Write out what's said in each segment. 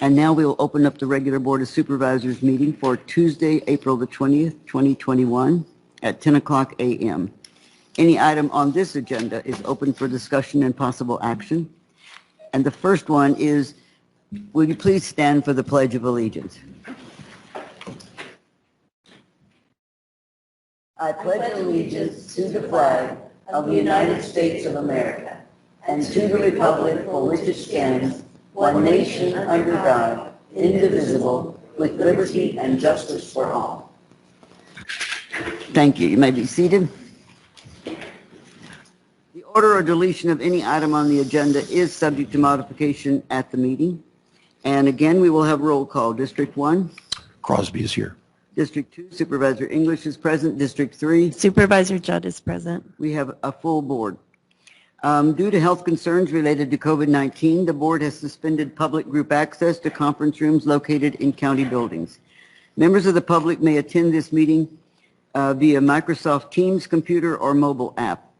And now we will open up the regular Board of Supervisors meeting for Tuesday, April the 20th, 2021 at 10 o'clock a.m. Any item on this agenda is open for discussion and possible action. And the first one is, will you please stand for the Pledge of Allegiance? I pledge allegiance to the flag of the United States of America and to the republic for which it stands, one nation under God, indivisible, with liberty and justice for all. Thank you. You may be seated. The order or deletion of any item on the agenda is subject to modification at the meeting. And again, we will have roll call. District 1. Crosby is here. District 2, Supervisor English is present. District 3. Supervisor Judd is present. We have a full board. Due to health concerns related to COVID-19, the board has suspended public group access to conference rooms located in county buildings. Members of the public may attend this meeting via Microsoft Teams computer or mobile app,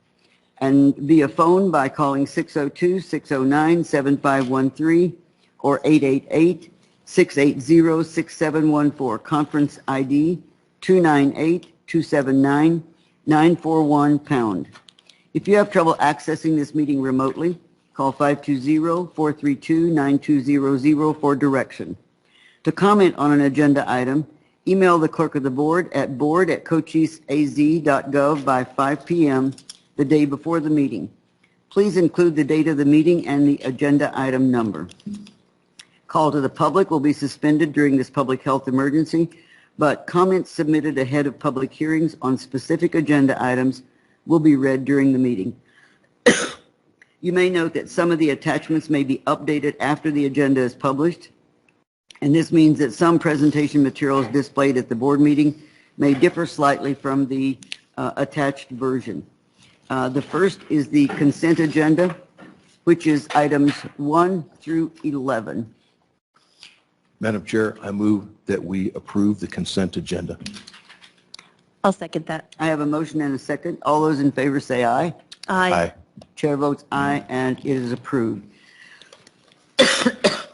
and via phone by calling 602-609-7513 or 888-680-6714, conference ID 298-279-941#. If you have trouble accessing this meeting remotely, call 520-432-9200 for direction. To comment on an agenda item, email the clerk of the board at board@cochise.az.gov by 5 p.m. the day before the meeting. Please include the date of the meeting and the agenda item number. Call to the public will be suspended during this public health emergency, but comments submitted ahead of public hearings on specific agenda items will be read during the meeting. You may note that some of the attachments may be updated after the agenda is published, and this means that some presentation materials displayed at the board meeting may differ slightly from the attached version. The first is the consent agenda, which is items 1 through 11. Madam Chair, I move that we approve the consent agenda. I'll second that. I have a motion and a second. All those in favor say aye. Aye. Chair votes aye, and it is approved.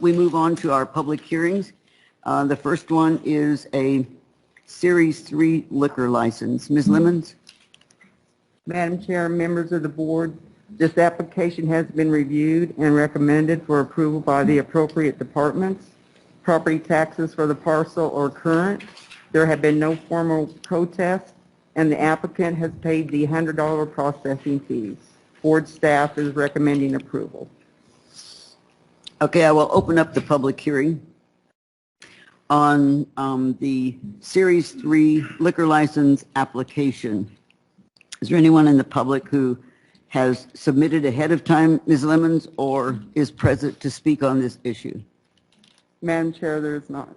We move on to our public hearings. The first one is a Series 3 liquor license. Ms. Lemons? Madam Chair, members of the board, this application has been reviewed and recommended for approval by the appropriate departments. Property taxes for the parcel are current. There have been no formal protests, and the applicant has paid the $100 processing fees. Board staff is recommending approval. Okay, I will open up the public hearing on the Series 3 liquor license application. Is there anyone in the public who has submitted ahead of time, Ms. Lemons, or is present to speak on this issue? Madam Chair, there is not.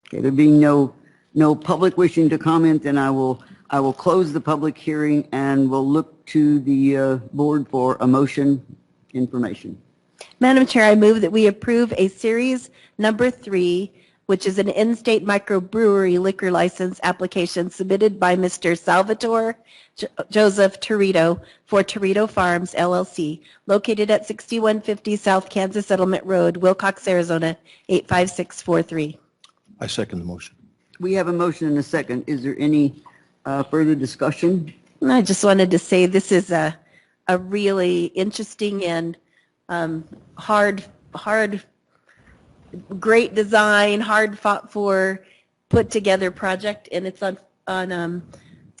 Okay, there being no public wishing to comment, then I will close the public hearing and we'll look to the board for a motion information. Madam Chair, I move that we approve a Series number 3, which is an in-state microbrewery liquor license application submitted by Mr. Salvatore Joseph Torito for Torito Farms, LLC, located at 6150 South Kansas Settlement Road, Wilcox, Arizona, 85643. I second the motion. We have a motion and a second. Is there any further discussion? I just wanted to say this is a really interesting and hard, great design, hard fought for, put together project, and it's on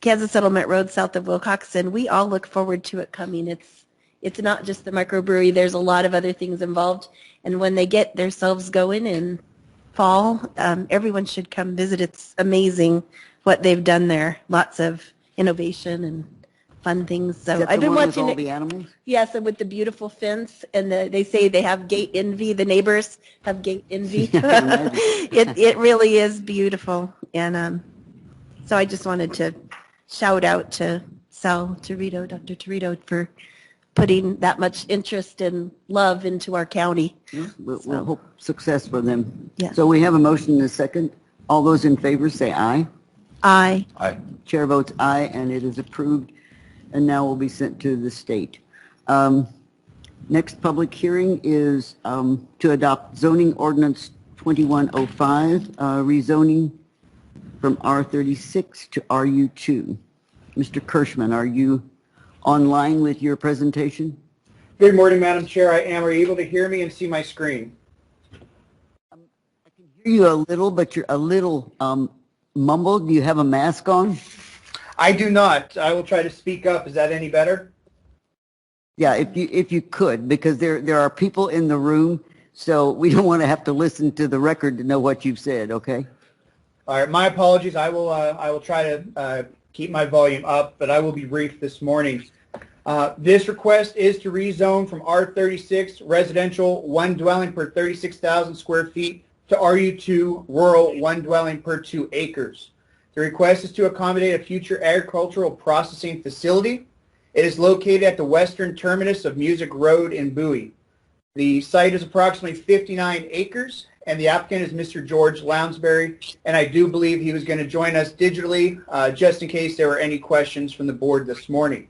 Kansas Settlement Road south of Wilcox, and we all look forward to it coming. It's not just the microbrewery. There's a lot of other things involved, and when they get themselves going in fall, everyone should come visit. It's amazing what they've done there. Lots of innovation and fun things. So I've been watching all it. The animals? Yes, and with the beautiful fence, and they say they have gate envy. The neighbors have gate envy. It really is beautiful, and so I just wanted to shout out to Sal Torito, Dr. Torito, for putting that much interest and love into our county. Yeah, we'll hope success for them. Yeah. So we have a motion and a second. All those in favor say aye. Aye. Aye. Chair votes aye, and it is approved, and now will be sent to the state. Next public hearing is to adopt zoning ordinance 2105, rezoning from R36 to RU2. Mr. Kirschman, are you online with your presentation? Good morning, Madam Chair. I am. Are you able to hear me and see my screen? I can hear you a little, but you're a little mumbled. Do you have a mask on? I do not. I will try to speak up. Is that any better? Yeah, if you could, because there are people in the room, so we don't want to have to listen to the record to know what you've said, okay? All right. My apologies. I will try to keep my volume up, but I will be brief this morning. This request is to rezone from R36 residential 1 dwelling per 36,000 square feet to RU2 rural 1 dwelling per 2 acres. The request is to accommodate a future agricultural processing facility. It is located at the western terminus of Music Road in Bowie. The site is approximately 59 acres, and the applicant is Mr. George Lounsbury, and I do believe he was going to join us digitally just in case there were any questions from the board this morning.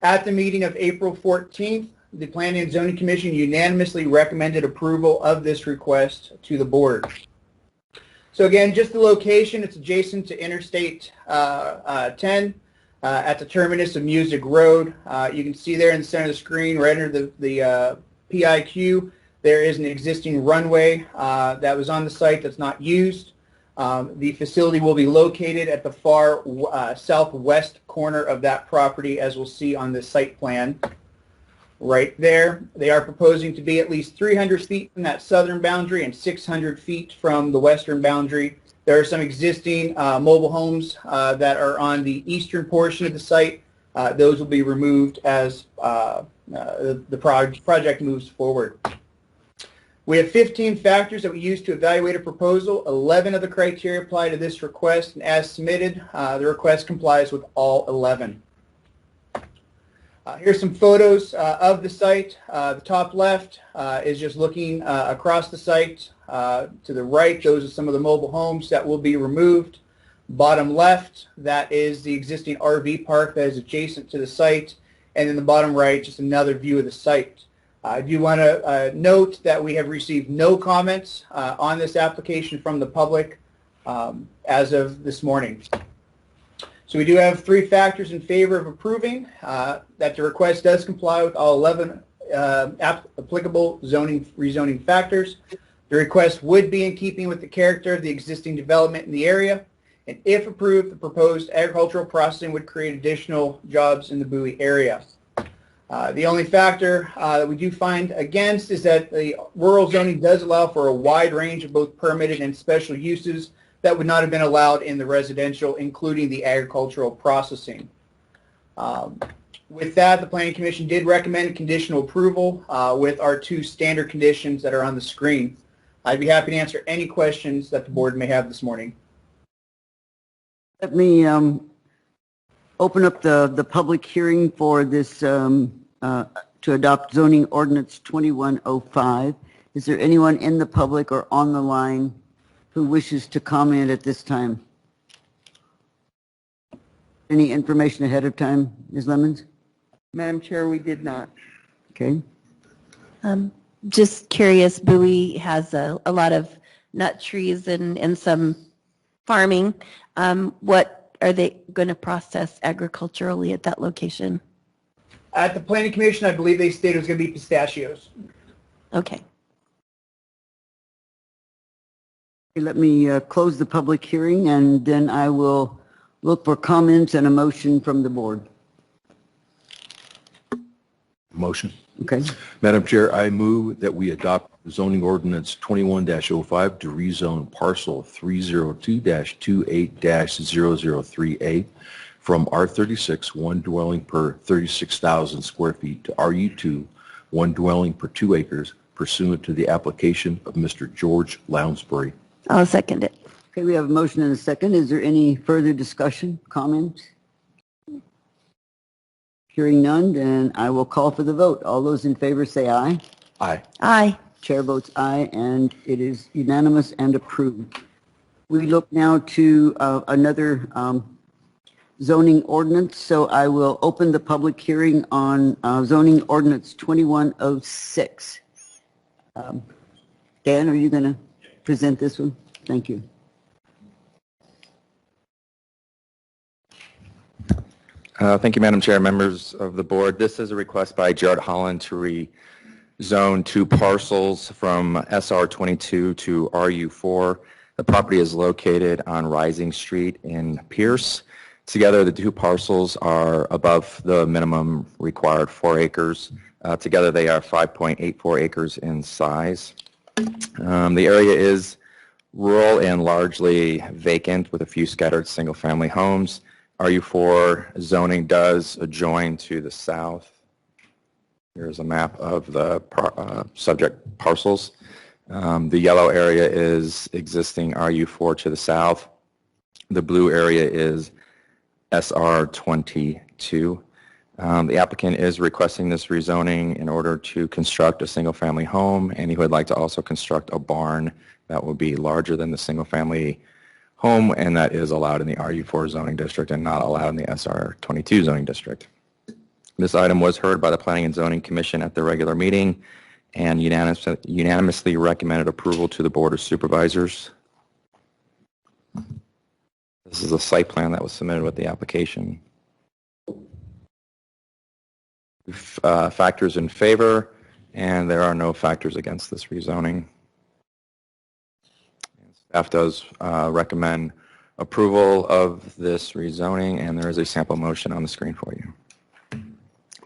At the meeting of April 14th, the Planning and Zoning Commission unanimously recommended approval of this request to the board. So again, just the location, it's adjacent to Interstate 10 at the terminus of Music Road. You can see there in the center of the screen, right under the PIQ, there is an existing runway that was on the site that's not used. The facility will be located at the far southwest corner of that property, as we'll see on the site plan. Right there, they are proposing to be at least 300 feet from that southern boundary and 600 feet from the western boundary. There are some existing mobile homes that are on the eastern portion of the site. Those will be removed as the project moves forward. We have 15 factors that we use to evaluate a proposal. 11 of the criteria apply to this request, and as submitted, the request complies with all 11. Here's some photos of the site. The top left is just looking across the site. To the right, those are some of the mobile homes that will be removed. Bottom left, that is the existing RV park that is adjacent to the site. And in the bottom right, just another view of the site. I do want to note that we have received no comments on this application from the public as of this morning. So we do have 3 factors in favor of approving, that the request does comply with all 11 applicable rezoning factors. The request would be in keeping with the character of the existing development in the area, and if approved, the proposed agricultural processing would create additional jobs in the Bowie area. The only factor that we do find against is that the rural zoning does allow for a wide range of both permitted and special uses that would not have been allowed in the residential, including the agricultural processing. With that, the Planning Commission did recommend conditional approval with our 2 standard conditions that are on the screen. I'd be happy to answer any questions that the board may have this morning. Let me open up the public hearing for this to adopt zoning ordinance 2105. Is there anyone in the public or on the line who wishes to comment at this time? Any information ahead of time, Ms. Lemons? Madam Chair, we did not. Okay. Just curious, Bowie has a lot of nut trees and some farming. What are they going to process agriculturally at that location? At the Planning Commission, I believe they stated it was going to be pistachios. Okay. Let me close the public hearing, and then I will look for comments and a motion from the board. Motion. Okay. Madam Chair, I move that we adopt zoning ordinance 21-05 to rezone parcel 302-28-003A from R36, 1 dwelling per 36,000 square feet to RU2, 1 dwelling per 2 acres, pursuant to the application of Mr. George Lounsbury. I'll second it. Okay, we have a motion and a second. Is there any further discussion, comments? Hearing none, then I will call for the vote. All those in favor say aye. Aye. Aye. Chair votes aye, and it is unanimous and approved. We look now to another zoning ordinance, so I will open the public hearing on zoning ordinance 2106. Dan, are you going to present this one? Thank you. Thank you, Madam Chair, members of the board. This is a request by Jared Holland to rezone 2 parcels from SR22 to RU4. The property is located on Rising Street in Pierce. Together, the 2 parcels are above the minimum required 4 acres. Together, they are 5.84 acres in size. The area is rural and largely vacant with a few scattered single-family homes. RU4 zoning does adjoin to the south. Here's a map of the subject parcels. The yellow area is existing RU4 to the south. The blue area is SR22. The applicant is requesting this rezoning in order to construct a single-family home, and he would like to also construct a barn that will be larger than the single-family home, and that is allowed in the RU4 zoning district and not allowed in the SR22 zoning district. This item was heard by the Planning and Zoning Commission at their regular meeting and unanimously recommended approval to the Board of Supervisors. This is a site plan that was submitted with the application. Factors in favor, and there are no factors against this rezoning. Staff does recommend approval of this rezoning, and there is a sample motion on the screen for you.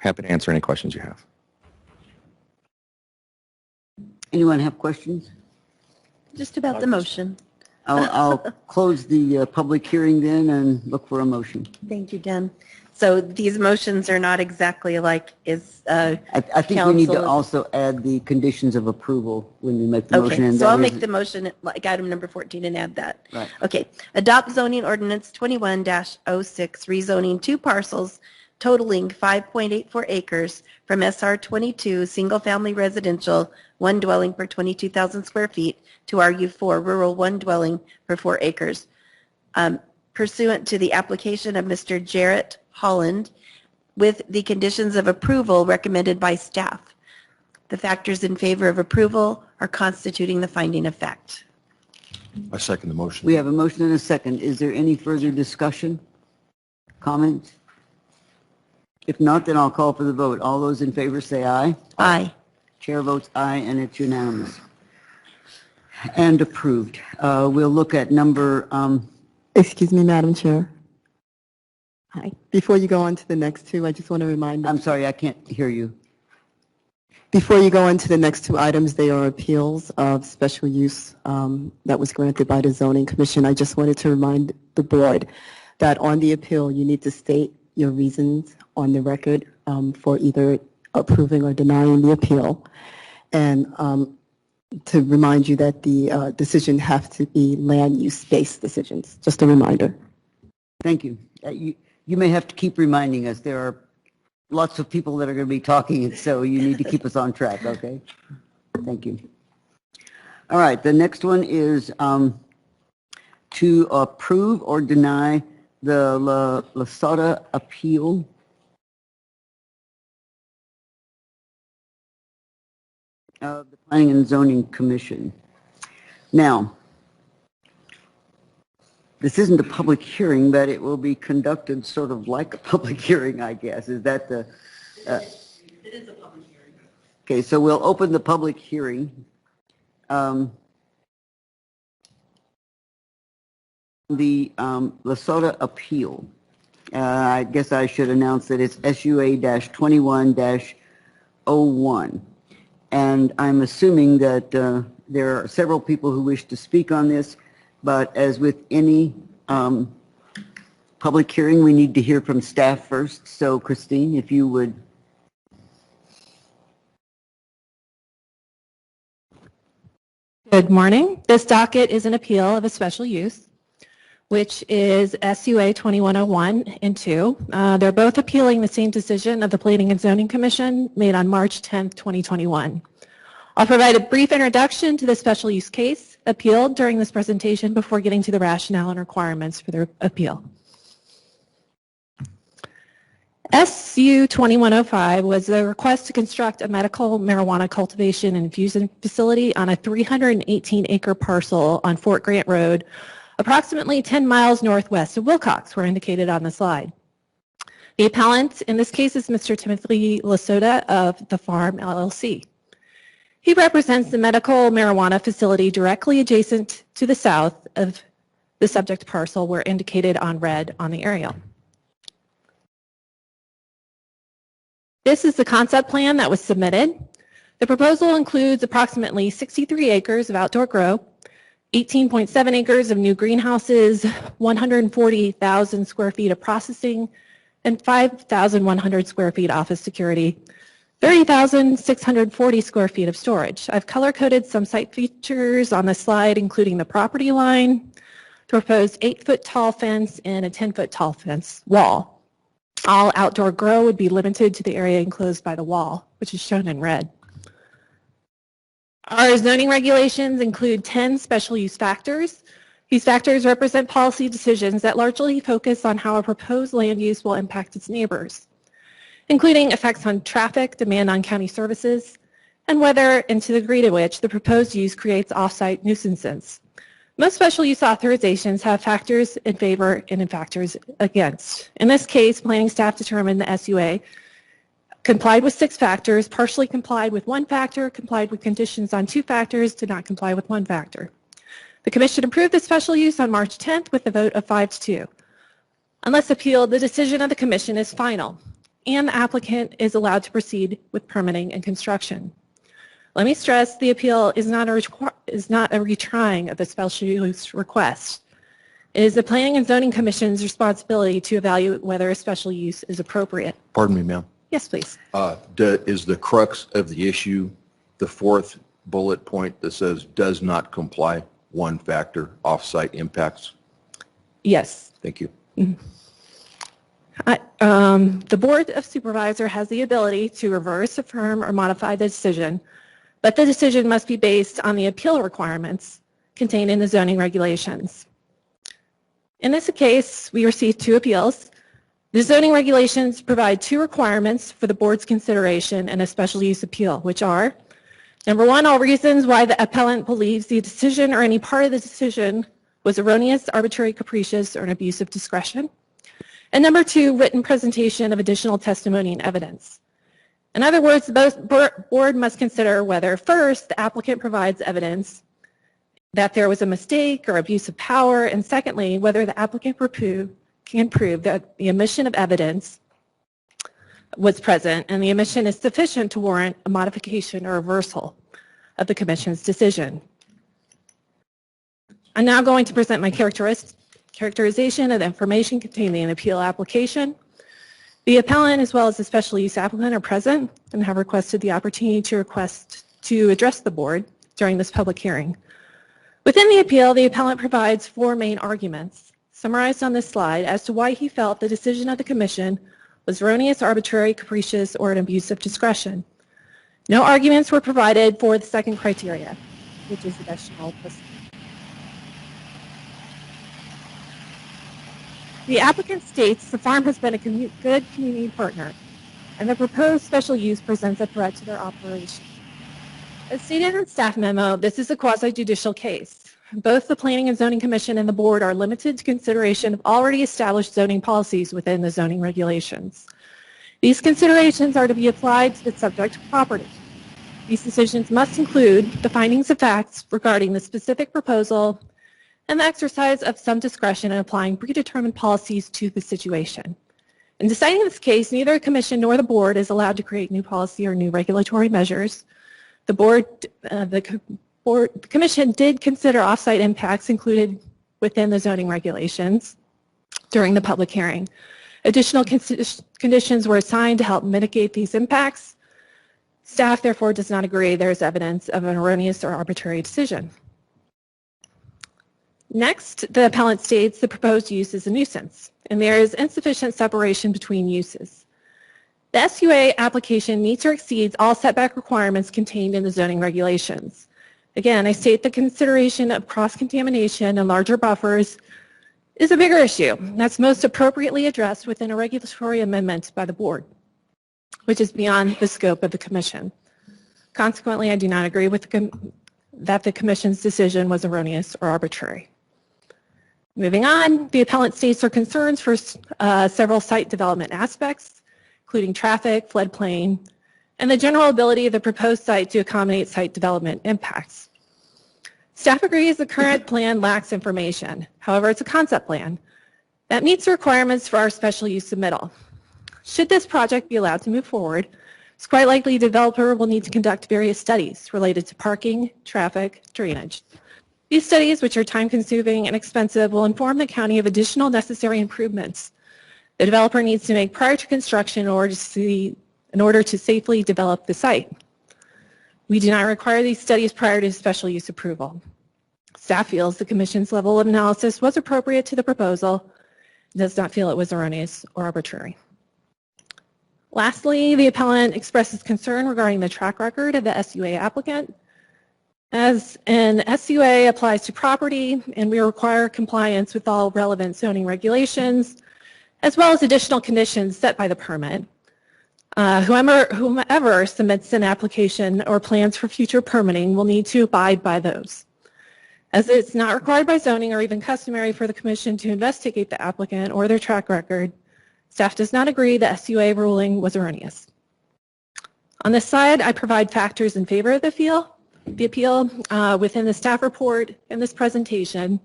Happy to answer any questions you have. Anyone have questions? Just about the motion. I'll close the public hearing then and look for a motion. Thank you, Jen. So these motions are not exactly like is I think we need to council- also add the conditions of approval when we make the motion. Okay, and so that I'll is- make the motion like item number 14 and add that. Right. Okay, adopt zoning ordinance 21-06, rezoning 2 parcels totaling 5.84 acres from SR 22 single-family residential, 1 dwelling per 22,000 square feet, to RU4 rural, 1 dwelling per 4 acres. Pursuant to the application of Mr. Jarrett Holland, with the conditions of approval recommended by staff. The factors in favor of approval are constituting the finding of fact. I second the motion. We have a motion and a second. Is there any further discussion? Comments? If not, then I'll call for the vote. All those in favor say aye. Aye. Chair votes aye, and it's unanimous. And approved. We'll look at number, Excuse me, Madam Chair. Hi. Before you go on to the next 2, I just want to remind. I'm sorry, I can't hear you. Before you go on to the next 2 items, they are appeals of special use that was granted by the Zoning Commission. I just wanted to remind the board that on the appeal, you need to state your reasons on the record for either approving or denying the appeal. And to remind you that the decision have to be land use-based decisions. Just a reminder. Thank you. You may have to keep reminding us. There are lots of people that are going to be talking, and so you need to keep us on track, okay? Thank you. All right, the next one is to approve or deny the La Sota appeal. Of the Planning and Zoning Commission. Now, this isn't a public hearing, but it will be conducted sort of like a public hearing, I guess. Is that the... It is a public hearing. Okay, so we'll open the public hearing. The La Sota appeal. I guess I should announce that it's SUA-21-01. And I'm assuming that there are several people who wish to speak on this, but as with any public hearing, we need to hear from staff first. So Christine, if you would. Good morning. This docket is an appeal of a special use, which is SUA 2101 and 2. They're both appealing the same decision of the Planning and Zoning Commission made on March 10th, 2021. I'll provide a brief introduction to the special use case appealed during this presentation before getting to the rationale and requirements for the appeal. SU 2105 was a request to construct a medical marijuana cultivation and infusion facility on a 318-acre parcel on Fort Grant Road, approximately 10 miles northwest of Wilcox, where indicated on the slide. The appellant in this case is Mr. Timothy Lasota of The Farm, LLC. He represents the medical marijuana facility directly adjacent to the south of the subject parcel where indicated on red on the aerial. This is the concept plan that was submitted. The proposal includes approximately 63 acres of outdoor grow, 18.7 acres of new greenhouses, 140,000 square feet of processing, and 5,100 square feet office security, 30,640 square feet of storage. I've color-coded some site features on the slide, including the property line, the proposed 8-foot tall fence, and a 10-foot tall fence wall. All outdoor grow would be limited to the area enclosed by the wall, which is shown in red. Our zoning regulations include 10 special use factors. These factors represent policy decisions that largely focus on how a proposed land use will impact its neighbors, including effects on traffic, demand on county services, and whether and to the degree to which the proposed use creates off-site nuisances. Most special use authorizations have factors in favor and in factors against. In this case, planning staff determined the SUA complied with 6 factors, partially complied with 1 factor, complied with conditions on 2 factors, did not comply with 1 factor. The Commission approved the special use on March 10th with a vote of 5-2. Unless appealed, the decision of the Commission is final, and the applicant is allowed to proceed with permitting and construction. Let me stress the appeal is not a retrying of the special use request. It is the Planning and Zoning Commission's responsibility to evaluate whether a special use is appropriate. Pardon me, ma'am. Yes, please. Is the crux of the issue the 4th bullet point that says does not comply 1 factor, off-site impacts? Yes. Thank you. The Board of Supervisors has the ability to reverse, affirm, or modify the decision, but the decision must be based on the appeal requirements contained in the zoning regulations. In this case, we received 2 appeals. The zoning regulations provide 2 requirements for the board's consideration in a special use appeal, which are, number 1, all reasons why the appellant believes the decision or any part of the decision was erroneous, arbitrary, capricious, or an abuse of discretion. And number 2, written presentation of additional testimony and evidence. In other words, the board must consider whether, first, the applicant provides evidence that there was a mistake or abuse of power, and secondly, whether the applicant can prove that the omission of evidence was present and the omission is sufficient to warrant a modification or reversal of the Commission's decision. I'm now going to present my characterization of the information contained in the appeal application. The appellant as well as the special use applicant are present and have requested the opportunity to address the board during this public hearing. Within the appeal, the appellant provides 4 main arguments summarized on this slide as to why he felt the decision of the Commission was erroneous, arbitrary, capricious, or an abuse of discretion. No arguments were provided for the second criteria, which is additional testimony. The applicant states the farm has been a good community partner, and the proposed special use presents a threat to their operation. As stated in the staff memo, this is a quasi-judicial case. Both the Planning and Zoning Commission and the board are limited to consideration of already established zoning policies within the zoning regulations. These considerations are to be applied to the subject property. These decisions must include the findings of facts regarding the specific proposal and the exercise of some discretion in applying predetermined policies to the situation. In deciding this case, neither the Commission nor the board is allowed to create new policy or new regulatory measures. The Commission did consider off-site impacts included within the zoning regulations during the public hearing. Additional conditions were assigned to help mitigate these impacts. Staff therefore does not agree there is evidence of an erroneous or arbitrary decision. Next, the appellant states the proposed use is a nuisance, and there is insufficient separation between uses. The SUA application meets or exceeds all setback requirements contained in the zoning regulations. Again, I state the consideration of cross-contamination and larger buffers is a bigger issue that's most appropriately addressed within a regulatory amendment by the board, which is beyond the scope of the commission. Consequently, I do not agree with that the commission's decision was erroneous or arbitrary. Moving on, the appellant states her concerns for several site development aspects, including traffic, floodplain, and the general ability of the proposed site to accommodate site development impacts. Staff agrees the current plan lacks information. However, it's a concept plan that meets the requirements for our special use submittal. Should this project be allowed to move forward, it's quite likely the developer will need to conduct various studies related to parking, traffic, drainage. These studies, which are time-consuming and expensive, will inform the county of additional necessary improvements the developer needs to make prior to construction in order to safely develop the site. We do not require these studies prior to special use approval. Staff feels the commission's level of analysis was appropriate to the proposal and does not feel it was erroneous or arbitrary. Lastly, the appellant expresses concern regarding the track record of the SUA applicant. As an SUA applies to property and we require compliance with all relevant zoning regulations, as well as additional conditions set by the permit, whomever submits an application or plans for future permitting will need to abide by those. As it's not required by zoning or even customary for the commission to investigate the applicant or their track record, staff does not agree the SUA ruling was erroneous. On this side, I provide factors in favor of the appeal within the staff report in this presentation.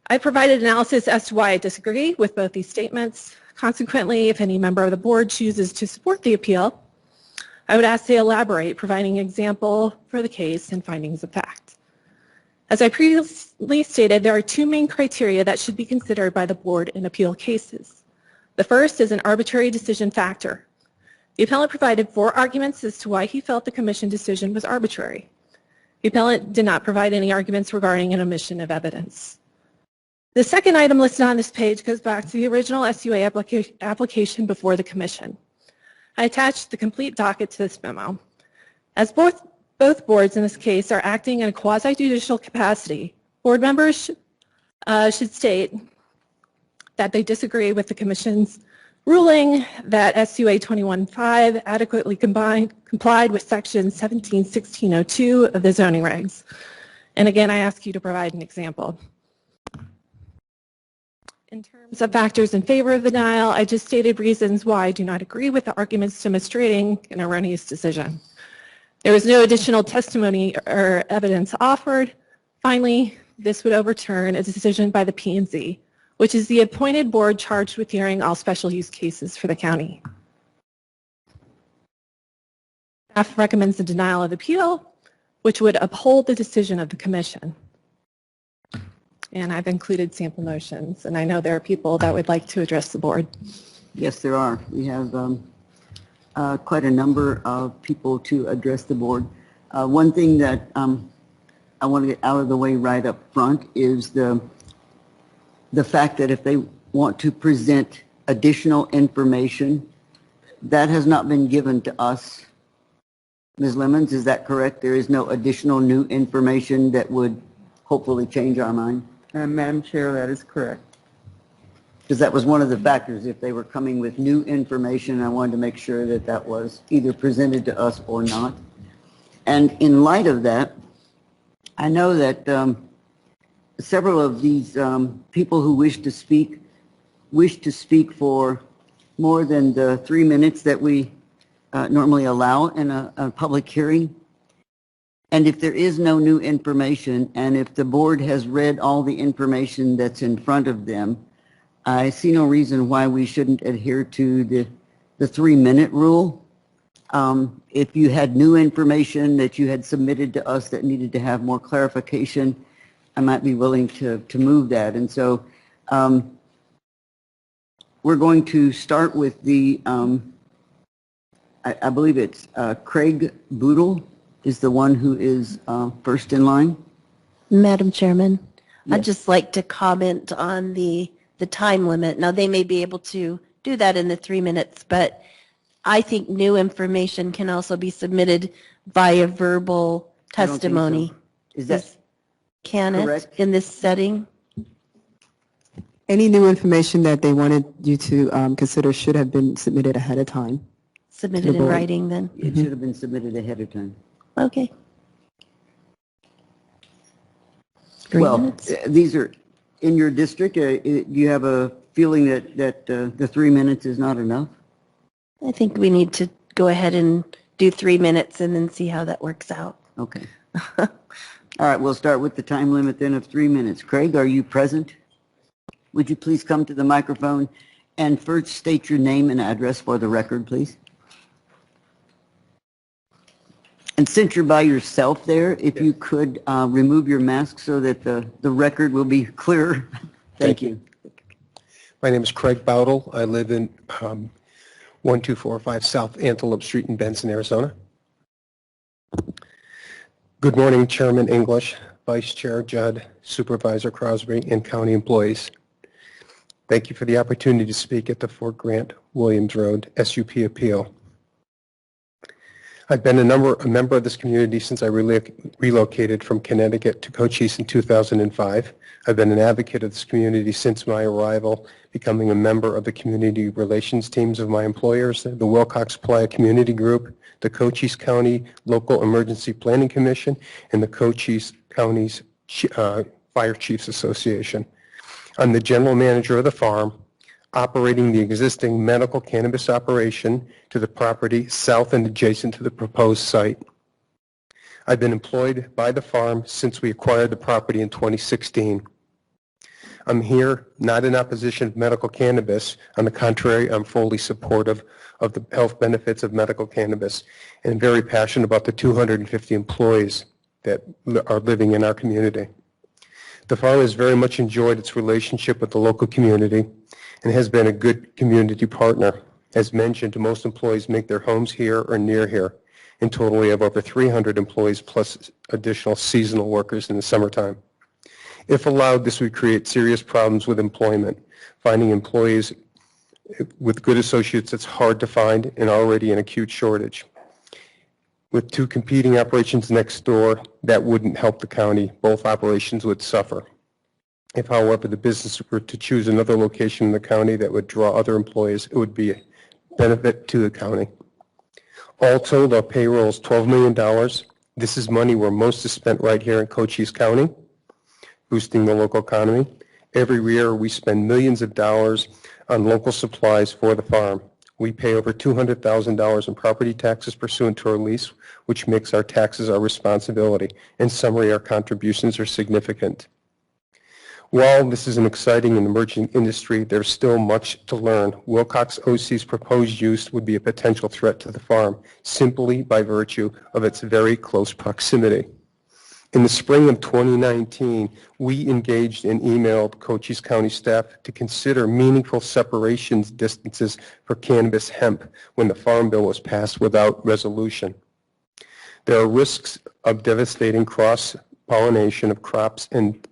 I provided analysis as to why I disagree with both these statements. Consequently, if any member of the board chooses to support the appeal, I would ask they elaborate, providing an example for the case and findings of fact. As I previously stated, there are two main criteria that should be considered by the board in appeal cases. The first is an arbitrary decision factor. The appellant provided 4 arguments as to why he felt the commission decision was arbitrary. The appellant did not provide any arguments regarding an omission of evidence. The second item listed on this page goes back to the original SUA application before the commission. I attached the complete docket to this memo. As both boards in this case are acting in a quasi-judicial capacity, board members should state that they disagree with the commission's ruling that SUA 21.5 adequately complied with section 171602 of the zoning regs. And again, I ask you to provide an example. In terms of factors in favor of the denial, I just stated reasons why I do not agree with the arguments demonstrating an erroneous decision. There was no additional testimony or evidence offered. Finally, this would overturn a decision by the P&Z, which is the appointed board charged with hearing all special use cases for the county. Staff recommends the denial of appeal, which would uphold the decision of the commission. And I've included sample motions, and I know there are people that would like to address the board. Yes, there are. We have quite a number of people to address the board. One thing that I want to get out of the way right up front is the fact that if they want to present additional information, that has not been given to us. Ms. Lemons, is that correct? There is no additional new information that would hopefully change our mind? Madam Chair, that is correct. Because that was one of the factors. If they were coming with new information, I wanted to make sure that that was either presented to us or not. And in light of that, I know that several of these people who wish to speak for more than the 3 minutes that we normally allow in a public hearing. And if there is no new information, and if the board has read all the information that's in front of them, I see no reason why we shouldn't adhere to the 3-minute rule. If you had new information that you had submitted to us that needed to have more clarification, I might be willing to move that. And so we're going to start with the, I believe it's Craig Boodle is the one who is first in line. Madam Chairman, Yes. I'd just like to comment on the time limit. Now, they may be able to do that in the 3 minutes, but I think new information can also be submitted via verbal I don't think so. testimony. Is that Can it correct? in this setting? Any new information that they wanted you to consider should have been submitted ahead of time. Submitted in board. writing then? It should have been submitted ahead of time. Okay. 3 Well, minutes? these are in your district. Do you have a feeling that the 3 minutes is not enough? I think we need to go ahead and do 3 minutes and then see how that works out. Okay. All right, we'll start with the time limit then of 3 minutes. Craig, are you present? Would you please come to the microphone and first state your name and address for the record, please? And since you're by yourself there, if you could remove your mask so that the record will be clearer. Thank you. My name is Craig Bowdle. I live in 1245 South Antelope Street in Benson, Arizona. Good morning, Chairman English, Vice Chair Judd, Supervisor Crosby, and county employees. Thank you for the opportunity to speak at the Fort Grant Williams Road SUP appeal. I've been a member of this community since I relocated from Connecticut to Cochise in 2005. I've been an advocate of this community since my arrival, becoming a member of the community relations teams of my employers, the Wilcox Playa Community Group, the Cochise County Local Emergency Planning Commission, and the Cochise County's Fire Chiefs Association. I'm the general manager of the farm, operating the existing medical cannabis operation to the property south and adjacent to the proposed site. I've been employed by the farm since we acquired the property in 2016. I'm here not in opposition of medical cannabis. On the contrary, I'm fully supportive of the health benefits of medical cannabis and very passionate about the 250 employees that are living in our community. The farm has very much enjoyed its relationship with the local community and has been a good community partner. As mentioned, most employees make their homes here or near here. In total, we have over 300 employees plus additional seasonal workers in the summertime. If allowed, this would create serious problems with employment. Finding employees with good associates, it's hard to find and already an acute shortage. With two competing operations next door, that wouldn't help the county. Both operations would suffer. If, however, the business were to choose another location in the county that would draw other employees, it would be a benefit to the county. All told, our payroll is $12 million. This is money where most is spent right here in Cochise County, boosting the local economy. Every year, we spend millions of dollars on local supplies for the farm. We pay over $200,000 in property taxes pursuant to our lease, which makes our taxes our responsibility. In summary, our contributions are significant. While this is an exciting and emerging industry, there's still much to learn. Wilcox OC's proposed use would be a potential threat to the farm, simply by virtue of its very close proximity. In the spring of 2019, we engaged and emailed Cochise County staff to consider meaningful separations distances for cannabis hemp when the Farm Bill was passed without resolution. There are risks of devastating cross-pollination of crops and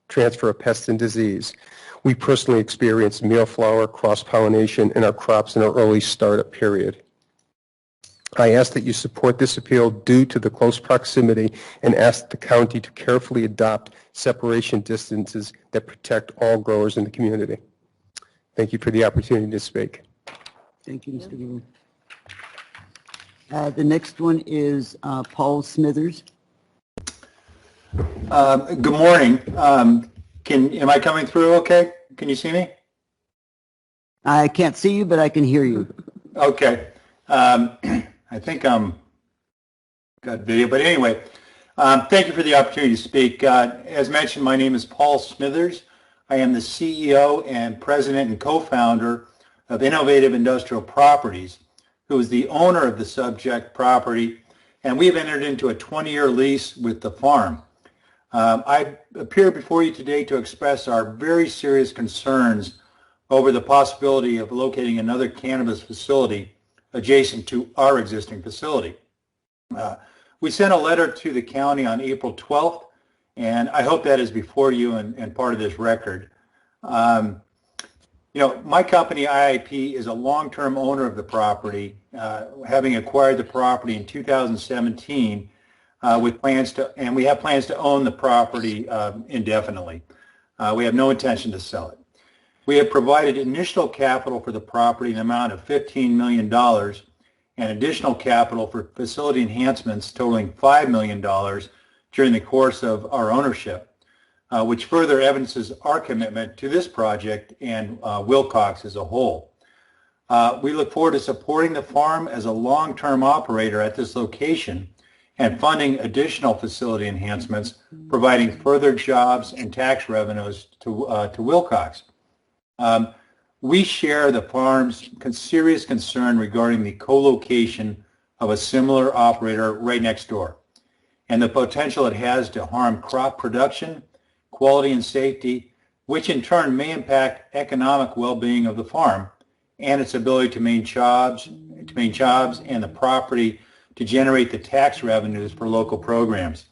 transfer of pests and disease. We personally experienced mealflower cross-pollination in our crops in our early startup period. I ask that you support this appeal due to the close proximity and ask the county to carefully adopt separation distances that protect all growers in the community. Thank you for the opportunity to speak. Thank you, Mr. Gould. The next one is Paul Smithers. Good morning. Am I coming through okay? Can you see me? I can't see you, but I can hear you. Okay. I think I'm got video, but anyway, thank you for the opportunity to speak. As mentioned, my name is Paul Smithers. I am the CEO and president and co-founder of Innovative Industrial Properties, who is the owner of the subject property, and we have entered into a 20-year lease with the farm. I appear before you today to express our very serious concerns over the possibility of locating another cannabis facility adjacent to our existing facility. We sent a letter to the county on April 12th, and I hope that is before you and part of this record. You know, my company, IIP, is a long-term owner of the property, having acquired the property in 2017 with plans to, and we have plans to own the property indefinitely. We have no intention to sell it. We have provided initial capital for the property in the amount of $15 million and additional capital for facility enhancements totaling $5 million during the course of our ownership, which further evidences our commitment to this project and Wilcox as a whole. We look forward to supporting the farm as a long-term operator at this location and funding additional facility enhancements, providing further jobs and tax revenues to Wilcox. We share the farm's serious concern regarding the co-location of a similar operator right next door and the potential it has to harm crop production, quality and safety, which in turn may impact economic well-being of the farm and its ability to maintain jobs and the property to generate the tax revenues for local programs.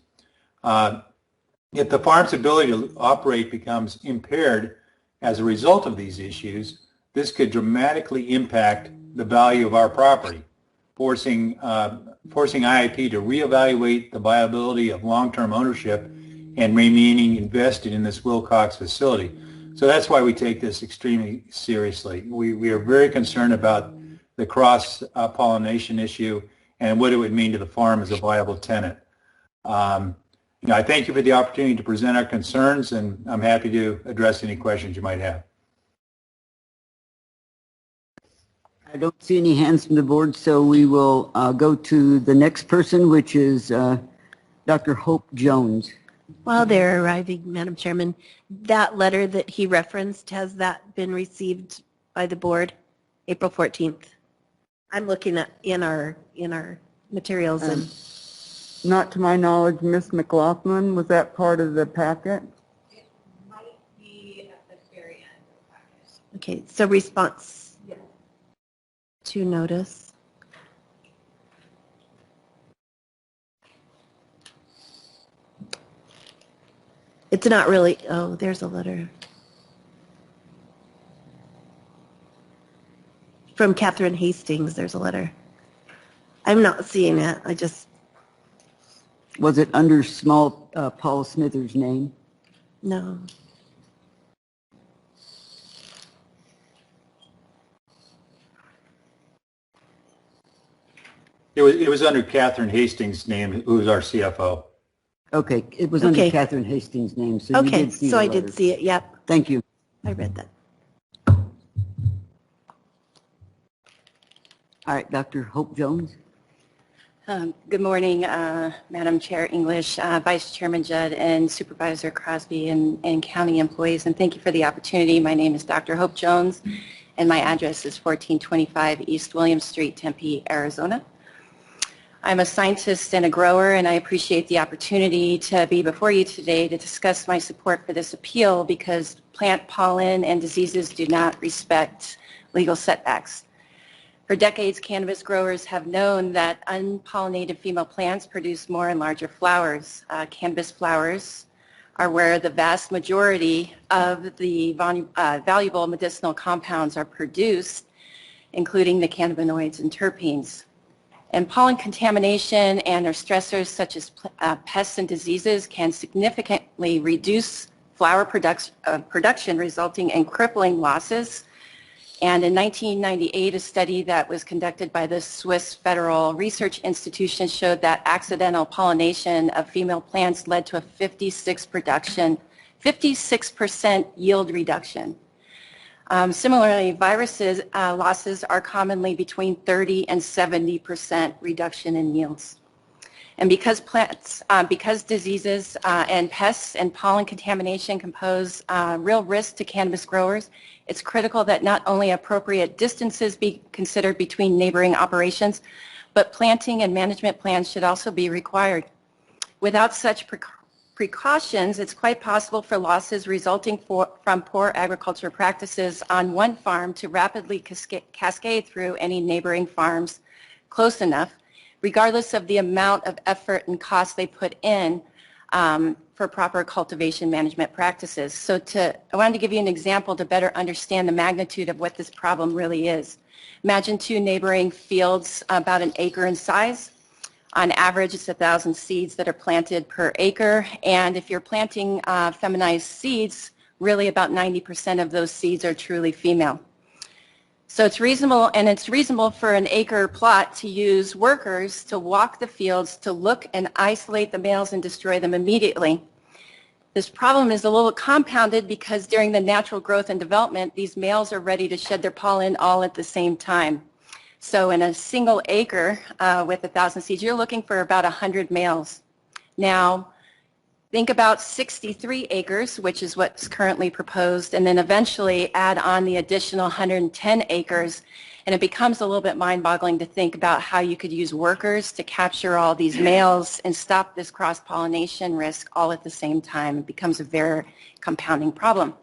If the farm's ability to operate becomes impaired as a result of these issues, this could dramatically impact the value of our property, forcing IIP to reevaluate the viability of long-term ownership and remaining invested in this Wilcox facility. So that's why we take this extremely seriously. We are very concerned about the cross-pollination issue and what it would mean to the farm as a viable tenant. I thank you for the opportunity to present our concerns, and I'm happy to address any questions you might have. I don't see any hands from the board, so we will go to the next person, which is Dr. Hope Jones. While they're arriving, Madam Chairman, that letter that he referenced, has that been received by the board April 14th? I'm looking at in our materials and Not to my knowledge, Ms. McLaughlin, was that part of the packet? It might be at the very end of the package. okay, so response to notice. It's not really, oh, there's a letter. From Catherine Hastings, there's a letter. I'm not seeing it, I just, Was it under small Paul Smithers' name? no. It was under Catherine Hastings' name, who is our CFO. Okay, it was under Okay. Catherine Hastings' name, so you Okay, did see so the I letter. did see it, yep, Thank you. I read that. All right, Dr. Hope Jones. Good morning, Madam Chair English, Vice Chairman Judd, and Supervisor Crosby and county employees, and thank you for the opportunity. My name is Dr. Hope Jones, and my address is 1425 East William Street, Tempe, Arizona. I'm a scientist and a grower, and I appreciate the opportunity to be before you today to discuss my support for this appeal because plant pollen and diseases do not respect legal setbacks. For decades, cannabis growers have known that unpollinated female plants produce more and larger flowers. Cannabis flowers are where the vast majority of the valuable medicinal compounds are produced, including the cannabinoids and terpenes. And pollen contamination and their stressors such as pests and diseases can significantly reduce flower production, resulting in crippling losses. And in 1998, a study that was conducted by the Swiss Federal Research Institution showed that accidental pollination of female plants led to a 56% yield reduction. Similarly, viruses losses are commonly between 30 and 70% reduction in yields. And because diseases and pests and pollen contamination compose real risk to cannabis growers, it's critical that not only appropriate distances be considered between neighboring operations, but planting and management plans should also be required. Without such precautions, it's quite possible for losses resulting from poor agriculture practices on one farm to rapidly cascade through any neighboring farms close enough, regardless of the amount of effort and cost they put in for proper cultivation management practices. So I wanted to give you an example to better understand the magnitude of what this problem really is. Imagine two neighboring fields about an acre in size. On average, it's 1,000 seeds that are planted per acre, and if you're planting feminized seeds Really about 90% of those seeds are truly female. So it's reasonable, and it's reasonable for an acre plot to use workers to walk the fields to look and isolate the males and destroy them immediately. This problem is a little compounded because during the natural growth and development, these males are ready to shed their pollen all at the same time. So in a single acre with 1,000 seeds, you're looking for about 100 males. Now, think about 63 acres, which is what's currently proposed, and then eventually add on the additional 110 acres, and it becomes a little bit mind-boggling to think about how you could use workers to capture all these males and stop this cross-pollination risk all at the same time. It becomes a very compounding problem.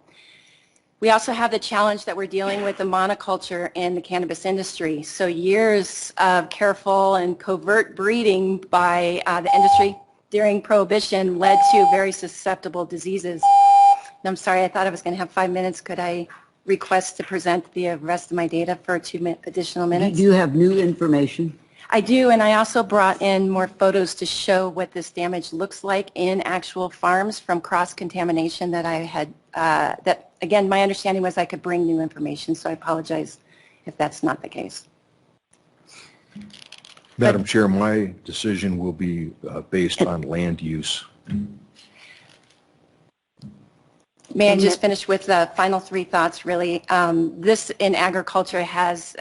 We also have the challenge that we're dealing with the monoculture in the cannabis industry. So years of careful and covert breeding by the industry during Prohibition led to very susceptible diseases. And I'm sorry, I thought I was going to have 5 minutes. Could I request to present the rest of my data for 2 additional minutes? Do you have new information? I do, and I also brought in more photos to show what this damage looks like in actual farms from cross-contamination that I had, that again, my understanding was I could bring new information, so I apologize if that's not the case. Madam Chair, my decision will be based on land use. May I just finish with the final 3 thoughts, really? This in agriculture has,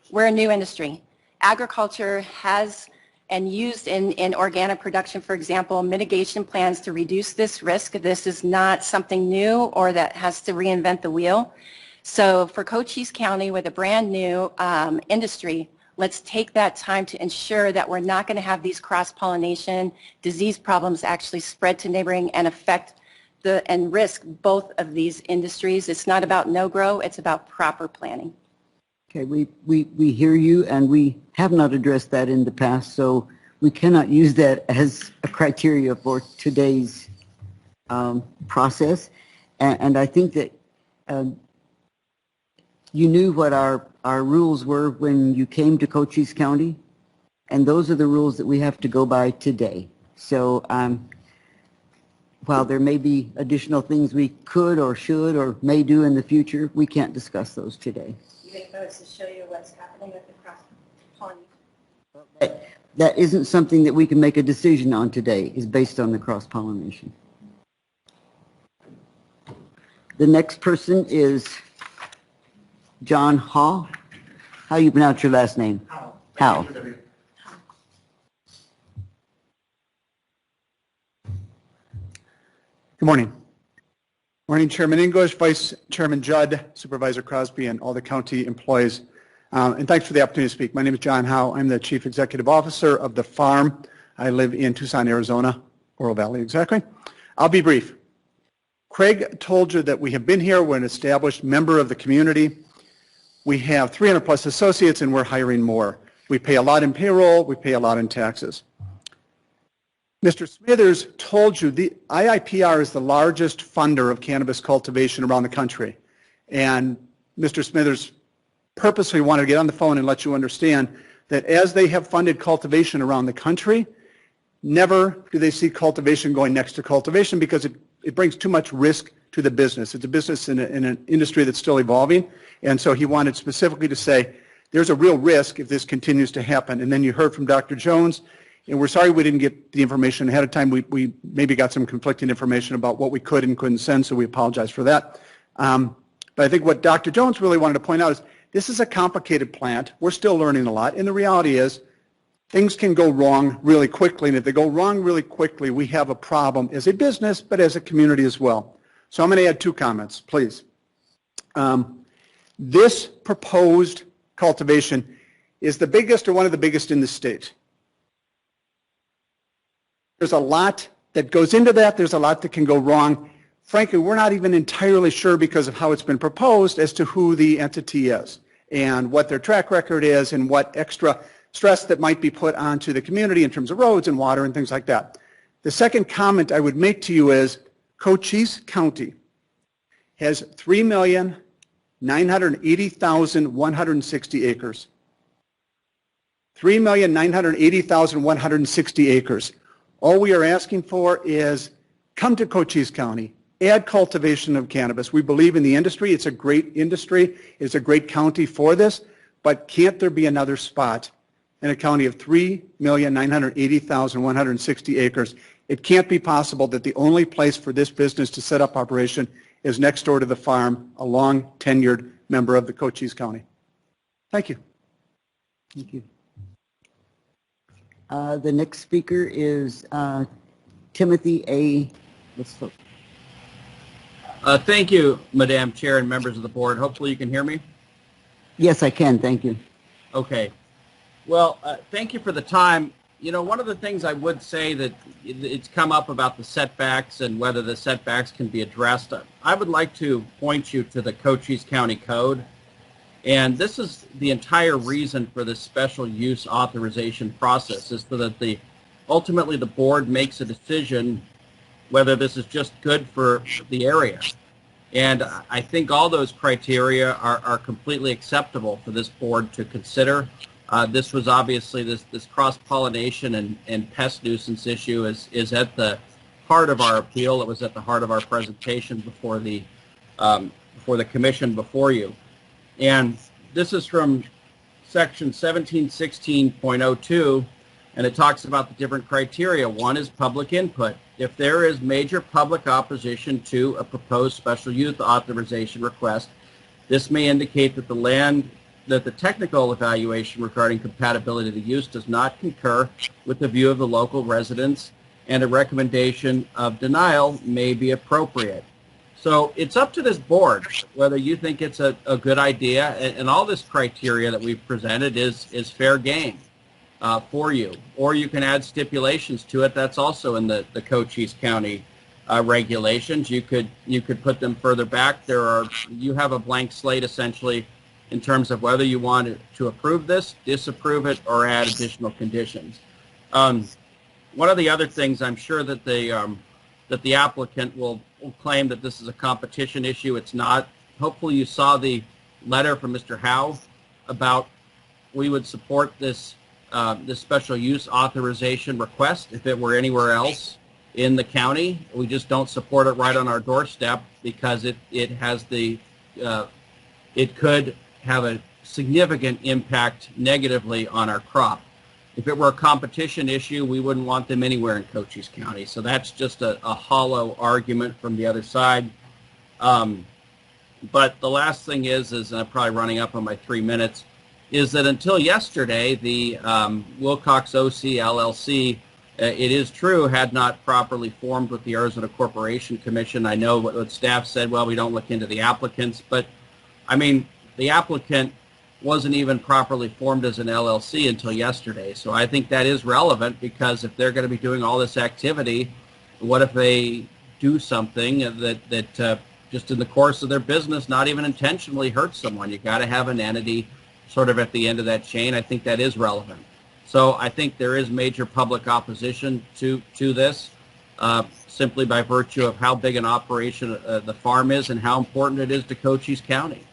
we're a new industry. Agriculture has and used in organic production, for example, mitigation plans to reduce this risk. This is not something new or that has to reinvent the wheel. So for Cochise County with a brand new industry, let's take that time to ensure that we're not going to have these cross-pollination disease problems actually spread to neighboring and affect and risk both of these industries. It's not about no-grow, it's about proper planning. Okay, we hear you, and we have not addressed that in the past, so we cannot use that as a criteria for today's process. And I think that you knew what our rules were when you came to Cochise County, and those are the rules that we have to go by today. So while there may be additional things we could or should or may do in the future, we can't discuss those today. You make notes to show you what's happening with the cross-pollination. That isn't something that we can make a decision on today, is based on the cross-pollination. The next person is John Hall. How you pronounce your last name? How? Good morning. Morning, Chairman English, Vice Chairman Judd, Supervisor Crosby, and all the county employees. And thanks for the opportunity to speak. My name is John Howe. I'm the Chief Executive Officer of the farm. I live in Tucson, Arizona, Oro Valley, exactly. I'll be brief. Craig told you that we have been here. We're an established member of the community. We have 300 plus associates, and we're hiring more. We pay a lot in payroll. We pay a lot in taxes. Mr. Smithers told you the IIPR is the largest funder of cannabis cultivation around the country. And Mr. Smithers purposely wanted to get on the phone and let you understand that as they have funded cultivation around the country, never do they see cultivation going next to cultivation because it brings too much risk to the business. It's a business in an industry that's still evolving. And so he wanted specifically to say, there's a real risk if this continues to happen. And then you heard from Dr. Jones. And we're sorry we didn't get the information ahead of time. We maybe got some conflicting information about what we could and couldn't send, so we apologize for that. But I think what Dr. Jones really wanted to point out is this is a complicated plant. We're still learning a lot. And the reality is things can go wrong really quickly. And if they go wrong really quickly, we have a problem as a business, but as a community as well. So I'm going to add 2 comments, please. This proposed cultivation is the biggest or one of the biggest in the state. There's a lot that goes into that. There's a lot that can go wrong. Frankly, we're not even entirely sure because of how it's been proposed as to who the entity is and what their track record is and what extra stress that might be put onto the community in terms of roads and water and things like that. The second comment I would make to you is Cochise County has 3,980,160 acres. 3,980,160 acres. All we are asking for is come to Cochise County, add cultivation of cannabis. We believe in the industry. It's a great industry. It's a great county for this. But can't there be another spot in a county of 3,980,160 acres? It can't be possible that the only place for this business to set up operation is next door to the farm, a long tenured member of the Cochise County. Thank you. Thank you. The next speaker is Timothy A. Let's vote. Thank you, Madam Chair and members of the board. Hopefully you can hear me. Yes, I can. Thank you. Okay. Well, thank you for the time. You know, one of the things I would say that it's come up about the setbacks and whether the setbacks can be addressed. I would like to point you to the Cochise County Code. And this is the entire reason for this special use authorization process, is so that ultimately the board makes a decision whether this is just good for the area. And I think all those criteria are completely acceptable for this board to consider. This was obviously this cross-pollination and pest nuisance issue is at the heart of our appeal. It was at the heart of our presentation before the commission before you. And this is from section 1716.02, and it talks about the different criteria. One is public input. If there is major public opposition to a proposed special use authorization request, this may indicate that the technical evaluation regarding compatibility of the use does not concur with the view of the local residents, and a recommendation of denial may be appropriate. So it's up to this board whether you think it's a good idea, and all this criteria that we've presented is fair game for you. Or you can add stipulations to it. That's also in the Cochise County regulations. You could put them further back. You have a blank slate essentially in terms of whether you want to approve this, disapprove it, or add additional conditions. One of the other things, I'm sure that the applicant will claim that this is a competition issue. It's not. Hopefully you saw the letter from Mr. Howe about we would support this special use authorization request if it were anywhere else in the county. We just don't support it right on our doorstep because it could have a significant impact negatively on our crop. If it were a competition issue, we wouldn't want them anywhere in Cochise County. So that's just a hollow argument from the other side. But the last thing is I'm probably running up on my 3 minutes, is that until yesterday, the Wilcox OC LLC, it is true, had not properly formed with the Arizona Corporation Commission. I know what staff said, well, we don't look into the applicants. But, I mean, the applicant wasn't even properly formed as an LLC until yesterday. So I think that is relevant, because if they're going to be doing all this activity, what if they do something that just in the course of their business, not even intentionally hurts someone? You got to have an entity sort of at the end of that chain. I think that is relevant. So I think there is major public opposition to this, simply by virtue of how big an operation the farm is and how important it is to Cochise County.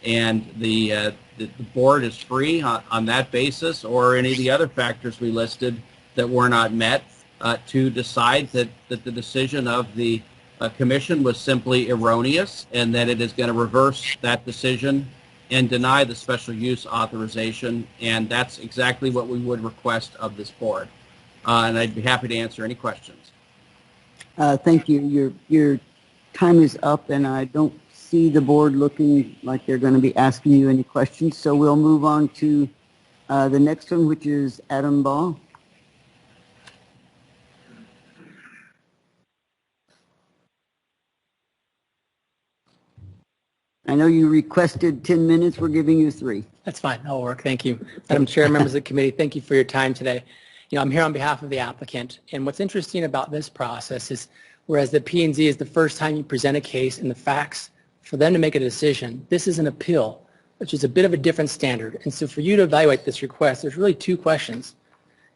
And the board is free on that basis, or any of the other factors we listed that were not met, to decide that the decision of the commission was simply erroneous, and that it is going to reverse that decision and deny the special use authorization. And that's exactly what we would request of this board. And I'd be happy to answer any questions. Thank you. Your time is up, and I don't see the board looking like they're going to be asking you any questions. So we'll move on to the next one, which is Adam Ball. I know you requested 10 minutes. We're giving you 3. That's fine. That'll work. Thank you. Madam Chair, members of the committee, thank you for your time today. You know, I'm here on behalf of the applicant, and what's interesting about this process is, whereas the P&Z is the first time you present a case and the facts for them to make a decision, this is an appeal, which is a bit of a different standard. And so for you to evaluate this request, there's really 2 questions.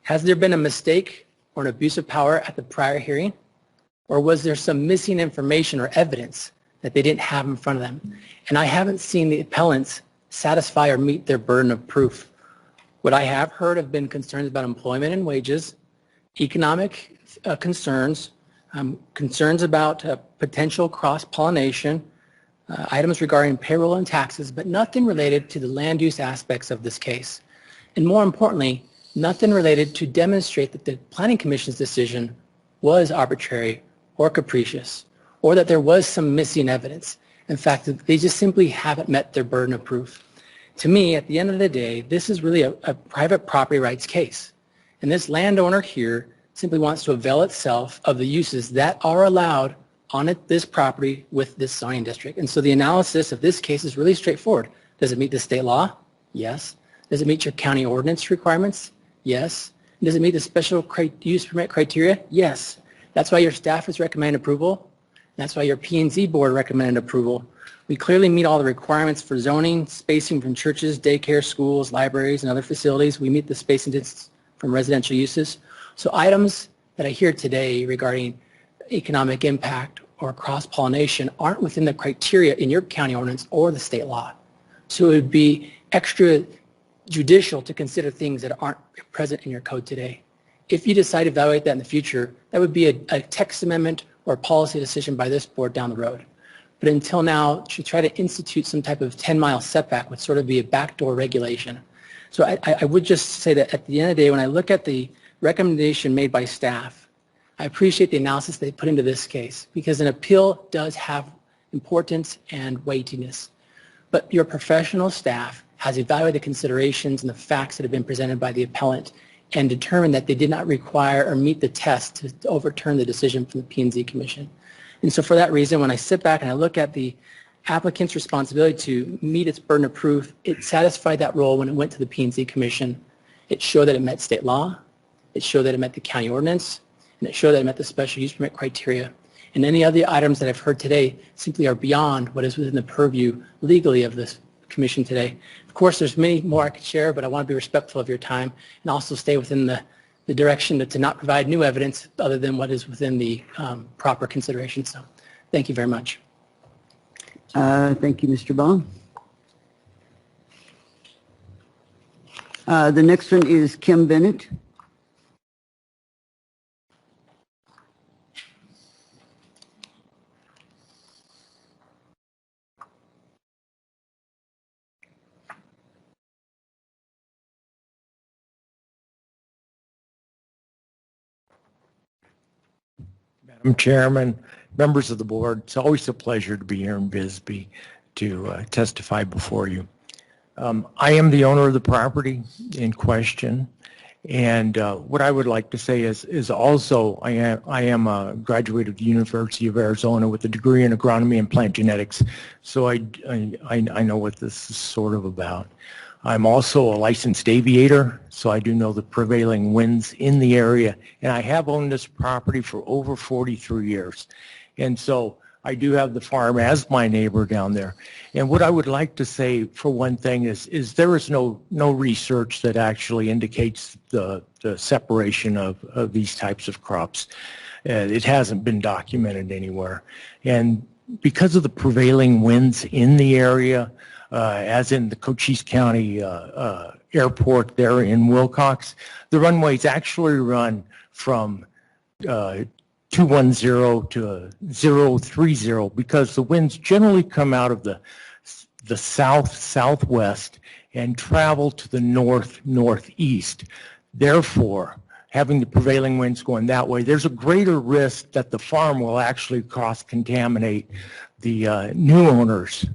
Has there been a mistake or an abuse of power at the prior hearing? Or was there some missing information or evidence that they didn't have in front of them? And I haven't seen the appellants satisfy or meet their burden of proof. What I have heard have been concerns about employment and wages, economic concerns, concerns about potential cross-pollination, items regarding payroll and taxes, but nothing related to the land use aspects of this case. And more importantly, nothing related to demonstrate that the Planning Commission's decision was arbitrary or capricious, or that there was some missing evidence. In fact, they just simply haven't met their burden of proof. To me, at the end of the day, this is really a private property rights case. And this landowner here simply wants to avail itself of the uses that are allowed on this property with this zoning district. And so the analysis of this case is really straightforward. Does it meet the state law? Yes. Does it meet your county ordinance requirements? Yes. Does it meet the special use permit criteria? Yes. That's why your staff has recommended approval. That's why your P&Z board recommended approval. We clearly meet all the requirements for zoning, spacing from churches, daycare, schools, libraries, and other facilities. We meet the spacing distance from residential uses. So items that I hear today regarding economic impact or cross-pollination aren't within the criteria in your county ordinance or the state law. So it would be extra judicial to consider things that aren't present in your code today. If you decide to evaluate that in the future, that would be a text amendment or a policy decision by this board down the road. But until now, to try to institute some type of 10-mile setback would sort of be a backdoor regulation. So I would just say that at the end of the day, when I look at the recommendation made by staff, I appreciate the analysis they put into this case, because an appeal does have importance and weightiness. But your professional staff has evaluated the considerations and the facts that have been presented by the appellant and determined that they did not require or meet the test to overturn the decision from the P&Z Commission. And so for that reason, when I sit back and I look at the applicant's responsibility to meet its burden of proof, it satisfied that role when it went to the P&Z Commission. It showed that it met state law, it showed that it met the county ordinance, and it showed that it met the special use permit criteria. And any other items that I've heard today simply are beyond what is within the purview legally of this commission today. Of course, there's many more I could share, but I want to be respectful of your time and also stay within the direction to not provide new evidence other than what is within the proper consideration. So thank you very much. Thank you, Mr. Baum. The next one is Kim Bennett. Madam Chairman, members of the board, it's always a pleasure to be here in Bisbee to testify before you. I am the owner of the property in question, and what I would like to say is also I am a graduate of the University of Arizona with a degree in agronomy and plant genetics, so I know what this is sort of about. I'm also a licensed aviator, so I do know the prevailing winds in the area, and I have owned this property for over 43 years. And so I do have the farm as my neighbor down there. And what I would like to say, for one thing, is there is no research that actually indicates the separation of these types of crops. It hasn't been documented anywhere. And because of the prevailing winds in the area, as in the Cochise County airport there in Wilcox, the runways actually run from 210 to 030 because the winds generally come out of the southwest and travel to the northeast. Therefore, having the prevailing winds going that way, there's a greater risk that the farm will actually cross-contaminate the new owners'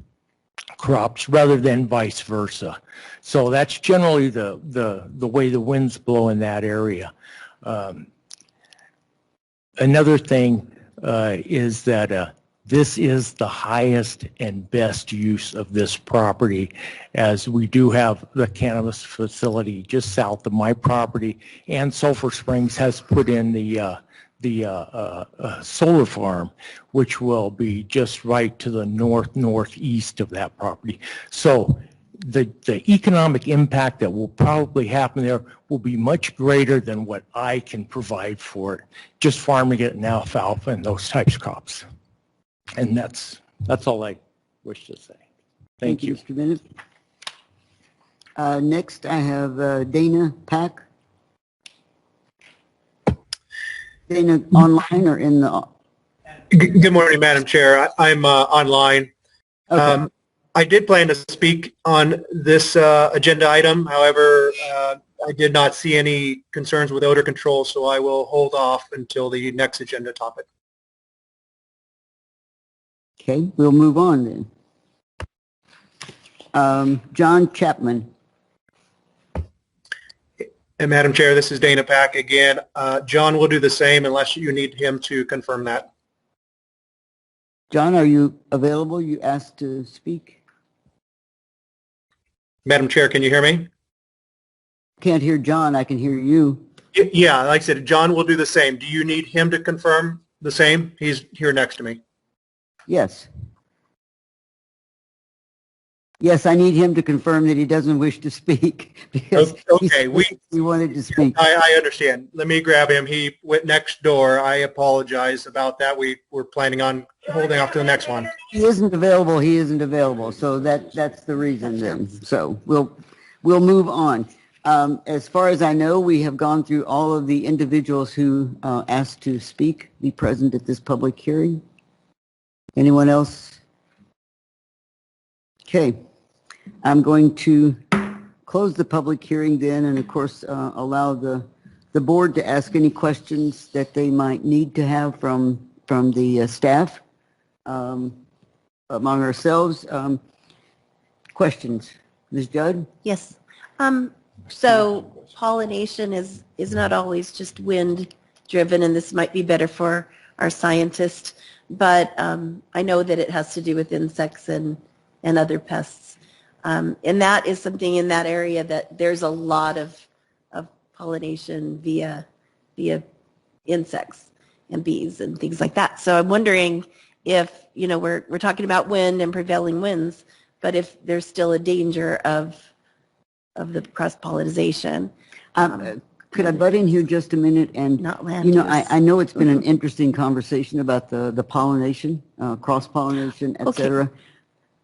crops rather than vice versa. So that's generally the way the winds blow in that area. Another thing is that this is the highest and best use of this property, as we do have the cannabis facility just south of my property, and Sulphur Springs has put in the solar farm, which will be just right to the northeast of that property. So the economic impact that will probably happen there will be much greater than what I can provide for it, just farming it in alfalfa and those types of crops. And that's all I wish to say. Thank you. Mr. Bennett. Next, I have Dana Pack. Dana, online or in the? Good morning, Madam Chair. I'm online. Okay. I did plan to speak on this agenda item. However, I did not see any concerns with odor control, so I will hold off until the next agenda topic. Okay, we'll move on then. John Chapman. And Madam Chair, this is Dana Pack again. John will do the same unless you need him to confirm that. John, are you available? You asked to speak. Madam Chair, can you hear me? Can't hear John. I can hear you. Yeah, like I said, John will do the same. Do you need him to confirm the same? He's here next to me. Yes. Yes, I need him to confirm that he doesn't wish to speak because Okay, he wanted to speak. I understand. Let me grab him. He went next door. I apologize about that. We were planning on holding off to the next one. He isn't available. He isn't available. So that's the reason then. So we'll move on. As far as I know, we have gone through all of the individuals who asked to speak, be present at this public hearing. Anyone else? Okay. I'm going to close the public hearing then, and of course allow the board to ask any questions that they might need to have from the staff among ourselves. Questions, Ms. Judd? Yes. So pollination is not always just wind driven, and this might be better for our scientists, but I know that it has to do with insects and other pests. And that is something in that area that there's a lot of pollination via insects and bees and things like that. So I'm wondering if, you know, we're talking about wind and prevailing winds, but if there's still a danger of the cross-pollination. Could I butt in here just a minute? And, not land you know, use. I know it's been an interesting conversation about the pollination, cross-pollination, et cetera,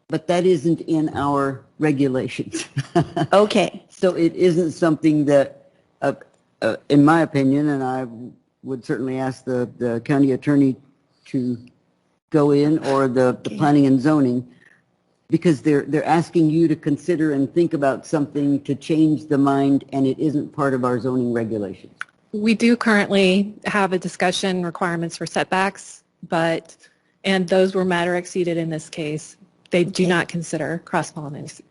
but that isn't in our regulations. Okay. So it isn't something that, in my opinion, and I would certainly ask the county attorney to go in, or the planning and zoning, because they're asking you to consider and think about something to change the mind, and it isn't part of our zoning regulations. We do currently have a discussion requirements for setbacks, and those were met or exceeded in this case. They do not consider cross-pollination.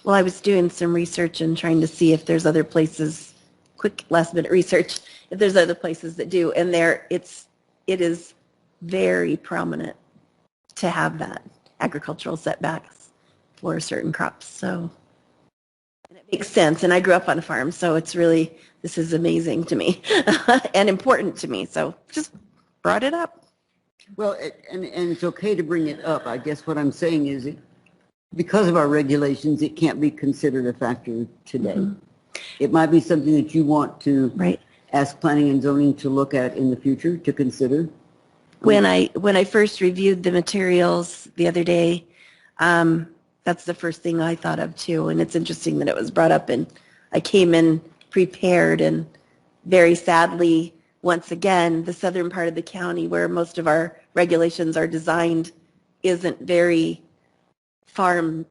Well, I was doing some research and trying to see if there's other places, quick last-minute research, if there's other places that do, and it is very prominent to have that agricultural setbacks for certain crops. So and it makes sense, and I grew up on a farm, so it's really, this is amazing to me and important to me, so just brought it up. Well, and it's okay to bring it up. I guess what I'm saying is, because of our regulations, it can't be considered a factor today. Mm-hmm. It might be something that you want to ask planning and zoning to look at in the future, to consider. When I first reviewed the materials the other day, that's the first thing I thought of too, and it's interesting that it was brought up, and I came in prepared, and very sadly, once again, the southern part of the county where most of our regulations are designed isn't very farm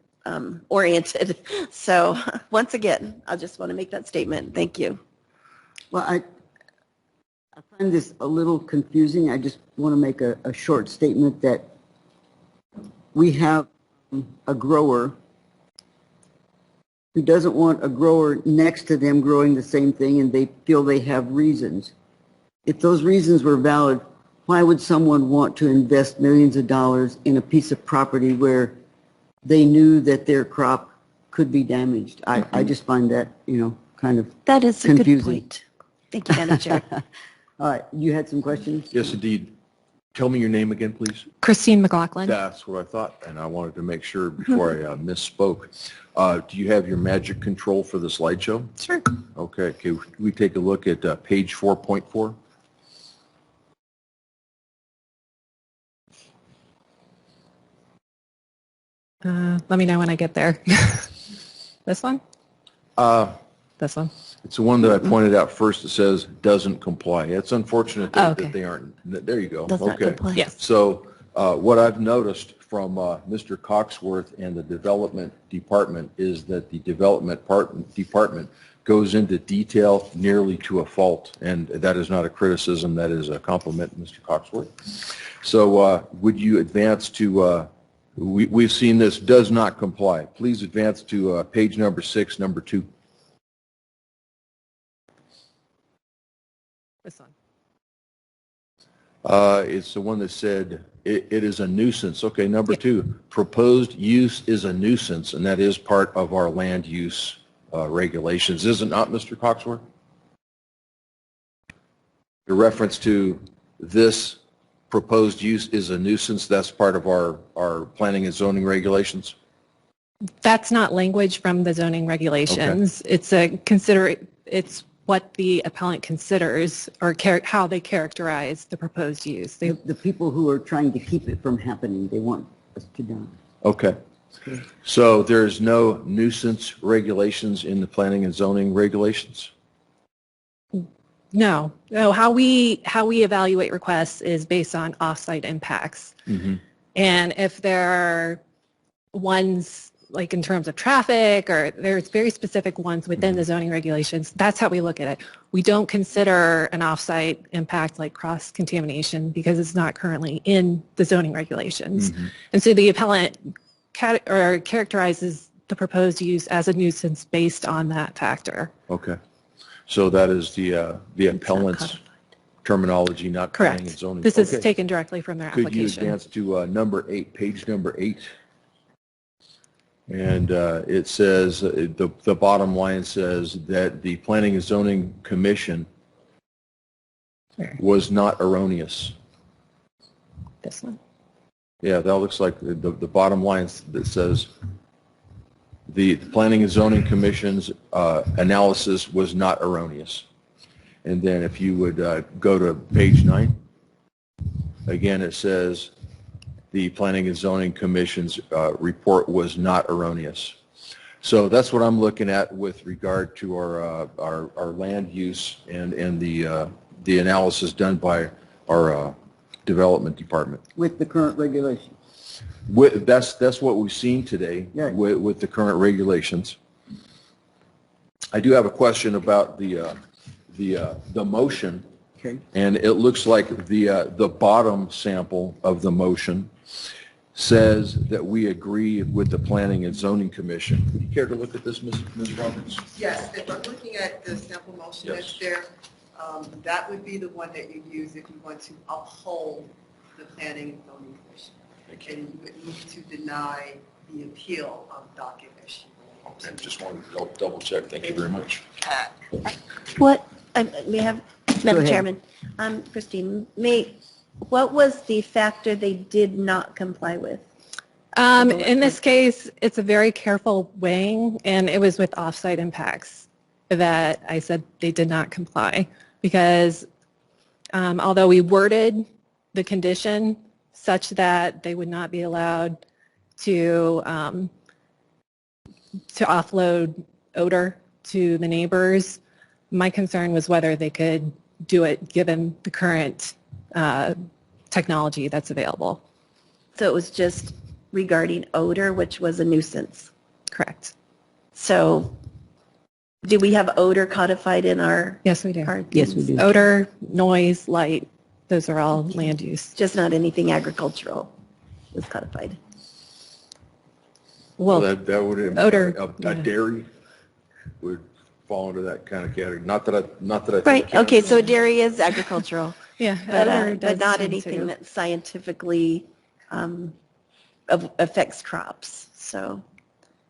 oriented. So once again, I just want to make that statement. Thank you. Well, I find this a little confusing. I just want to make a short statement that we have a grower who doesn't want a grower next to them growing the same thing, and they feel they have reasons. If those reasons were valid, why would someone want to invest millions of dollars in a piece of property where they knew that their crop could be damaged? I just find that, kind of that is confusing. A good point. Thank you, Madam Chair. All right, you had some questions? Yes, indeed. Tell me your name again, please. Christine McLaughlin. That's what I thought, and I wanted to make sure before I misspoke. Do you have your magic control for the slideshow? Sure. Okay, can we take a look at page 4.4? Let me know when I get there. This one? This one? It's the one that I pointed out first that says doesn't comply. It's unfortunate that, Okay. that they aren't. There you go. Does not comply. Yes. So what I've noticed from Mr. Coxworth and the development department is that the development department goes into detail nearly to a fault, and that is not a criticism, that is a compliment, Mr. Coxworth. So would you advance to, we've seen this does not comply. Please advance to page number 6, number 2. This one. It's the one that said it is a nuisance. Okay, number 2, proposed use is a nuisance, and that is part of our land use regulations, is it not, Mr. Coxworth? The reference to this proposed use is a nuisance, that's part of our planning and zoning regulations? That's not language from the zoning regulations. Okay. It's what the appellant considers or how they characterize the proposed use. The people who are trying to keep it from happening, they want us to know. Okay. So there's no nuisance regulations in the planning and zoning regulations? No, how we evaluate requests is based on off-site impacts. Mm-hmm. And if there are ones like in terms of traffic, or there's very specific ones within the zoning regulations, that's how we look at it. We don't consider an off-site impact like cross-contamination because it's not currently in the zoning regulations. Mm-hmm. And so the appellant characterizes the proposed use as a nuisance based on that factor. Okay. So that is the appellant's terminology, not planning and Correct. zoning. This is Okay. taken directly from their Could application. you advance to number 8, page number 8? And it says, the bottom line says that the Planning and Zoning Commission was not erroneous. This one. Yeah, that looks like the bottom line that says the Planning and Zoning Commission's analysis was not erroneous. And then if you would go to page 9, again it says the Planning and Zoning Commission's report was not erroneous. So that's what I'm looking at with regard to our land use and the analysis done by our development department. With the current regulations. That's what we've seen today with the current regulations. I do have a question about the motion. Okay. And it looks like the bottom sample of the motion says that we agree with the Planning and Zoning Commission. Would you care to look at this, Ms. Roberts? Yes, if I'm looking at the sample motion that's there, that would be the one that you use if you want to uphold the Planning and Zoning Commission. And you would need to deny the appeal of docket issue. Okay, just wanted to double check. Thank you very much. What, may I have, Madam ahead. Chairman, Christine, what was the factor they did not comply with? In this case, it's a very careful weighing, and it was with off-site impacts that I said they did not comply because although we worded the condition such that they would not be allowed to offload odor to the neighbors, my concern was whether they could do it given the current technology that's available. So it was just regarding odor, which was a nuisance. Correct. So do we have odor codified in our? Yes, we do. Yes, we do. Odor, noise, light, those are all land use. Just not anything agricultural is codified. Well, that would odor, a dairy would fall into that kind of category. Not that I Right, think okay, so dairy is agricultural. Yeah, But not anything that scientifically affects crops, so.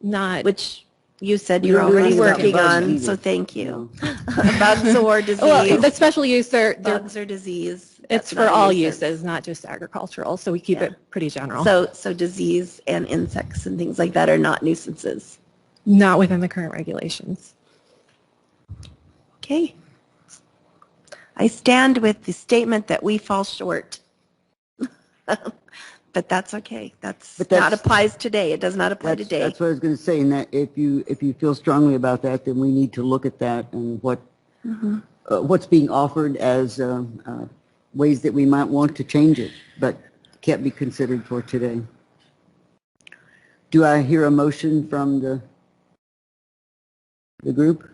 Not. Which you said We you're don't already really talk working about on, either. so thank you. Bugs or disease. Well, the special use, Bugs or disease. it's that's for not a all nuisance. uses, not just agricultural, so we keep Yeah. it pretty general. So disease and insects and things like that are not nuisances. Not within the current regulations. Okay. I stand with the statement that we fall short. but that's okay. But Not that's- applies today. It does not apply today. That's what I was going to say, and that if you feel strongly about that, then we need to look at that and what's being offered as ways that we might want to change it, but can't be considered for today. Do I hear a motion from the group?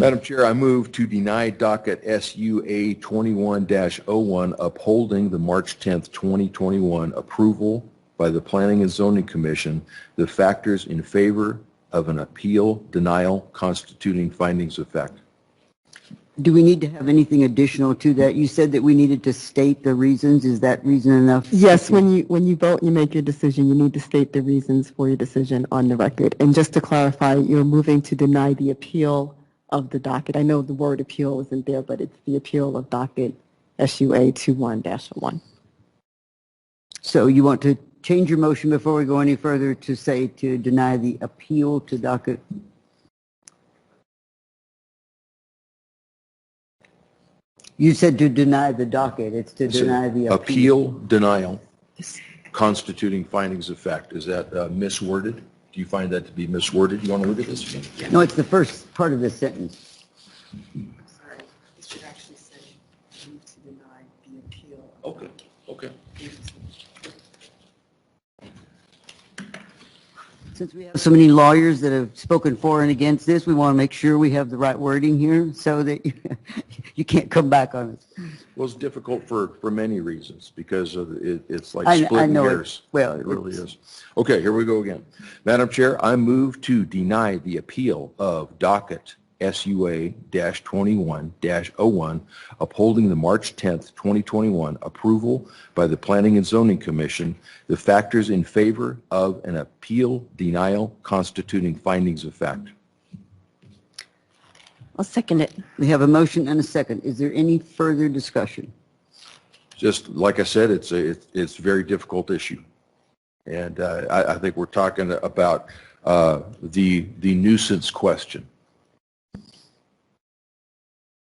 Madam Chair, I move to deny docket SUA 21-01 upholding the March 10th, 2021 approval by the Planning and Zoning Commission, the factors in favor of an appeal denial constituting findings of fact. Do we need to have anything additional to that? You said that we needed to state the reasons. Is that reason enough? Yes, when you vote, you make your decision, you need to state the reasons for your decision on the record. And just to clarify, you're moving to deny the appeal of the docket. I know the word appeal isn't there, but it's the appeal of docket SUA 21-01. So you want to change your motion before we go any further to say to deny the appeal to docket? You said to deny the docket. It's to deny the appeal. Appeal denial constituting findings of fact. Is that misworded? Do you find that to be misworded? You want to look at this again? No, it's the first part of the sentence. Sorry, it should actually say, move to deny the appeal. Okay, okay. Since we have so many lawyers that have spoken for and against this, we want to make sure we have the right wording here so that you can't come back on us. Well, it's difficult for many reasons because of it's like I splitting know hairs. Well, It really is. Okay, here we go again. Madam Chair, I move to deny the appeal of docket SUA-21-01 upholding the March 10th, 2021 approval by the Planning and Zoning Commission, the factors in favor of an appeal denial constituting findings of fact. I'll second it. We have a motion and a second. Is there any further discussion? Just like I said, it's a very difficult issue. And I think we're talking about the nuisance question.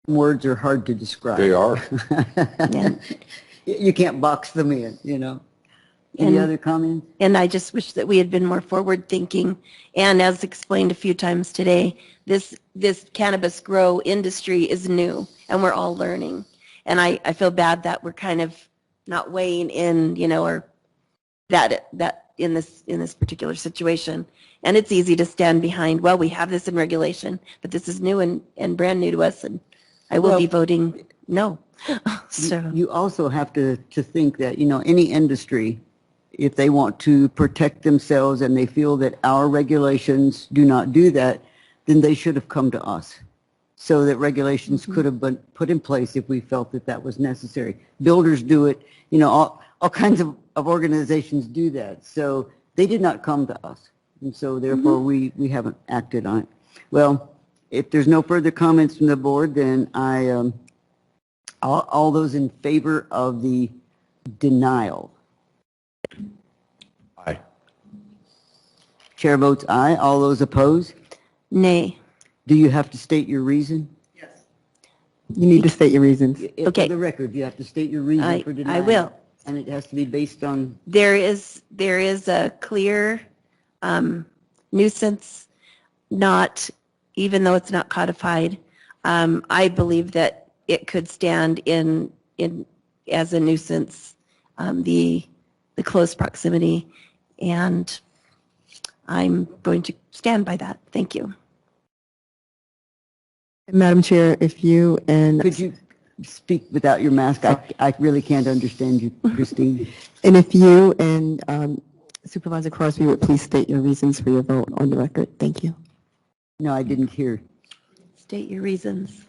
Words are hard to describe. They are. Yeah. You can't box them in, you know. Any other comments? And I just wish that we had been more forward thinking. And as explained a few times today, this cannabis grow industry is new and we're all learning. And I feel bad that we're kind of not weighing in, you know, or that in this particular situation. And it's easy to stand behind, well, we have this in regulation, but this is new and brand new to us, and I will be voting no. So you also have to think that, you know, any industry, if they want to protect themselves and they feel that our regulations do not do that, then they should have come to us so that regulations could have been put in place if we felt that that was necessary. Builders do it, you know, all kinds of organizations do that. So they did not come to us. And so therefore we haven't acted on it. Well, if there's no further comments from the board, then all those in favor of the denial. Aye. Chair votes aye. All those opposed? nay. Do you have to state your reason? Yes. You need to state your reasons. Okay. For the record, you have to state your reason for denying. I will. And it has to be based on. There is a clear nuisance, not, even though it's not codified. I believe that it could stand in as a nuisance, the close proximity, and I'm going to stand by that. Thank you. Madam Chair, if you and... Could you speak without your mask? I really can't understand you, Christine. And if you and Supervisor Crosby would please state your reasons for your vote on the record. Thank you. No, I didn't hear. State your reasons.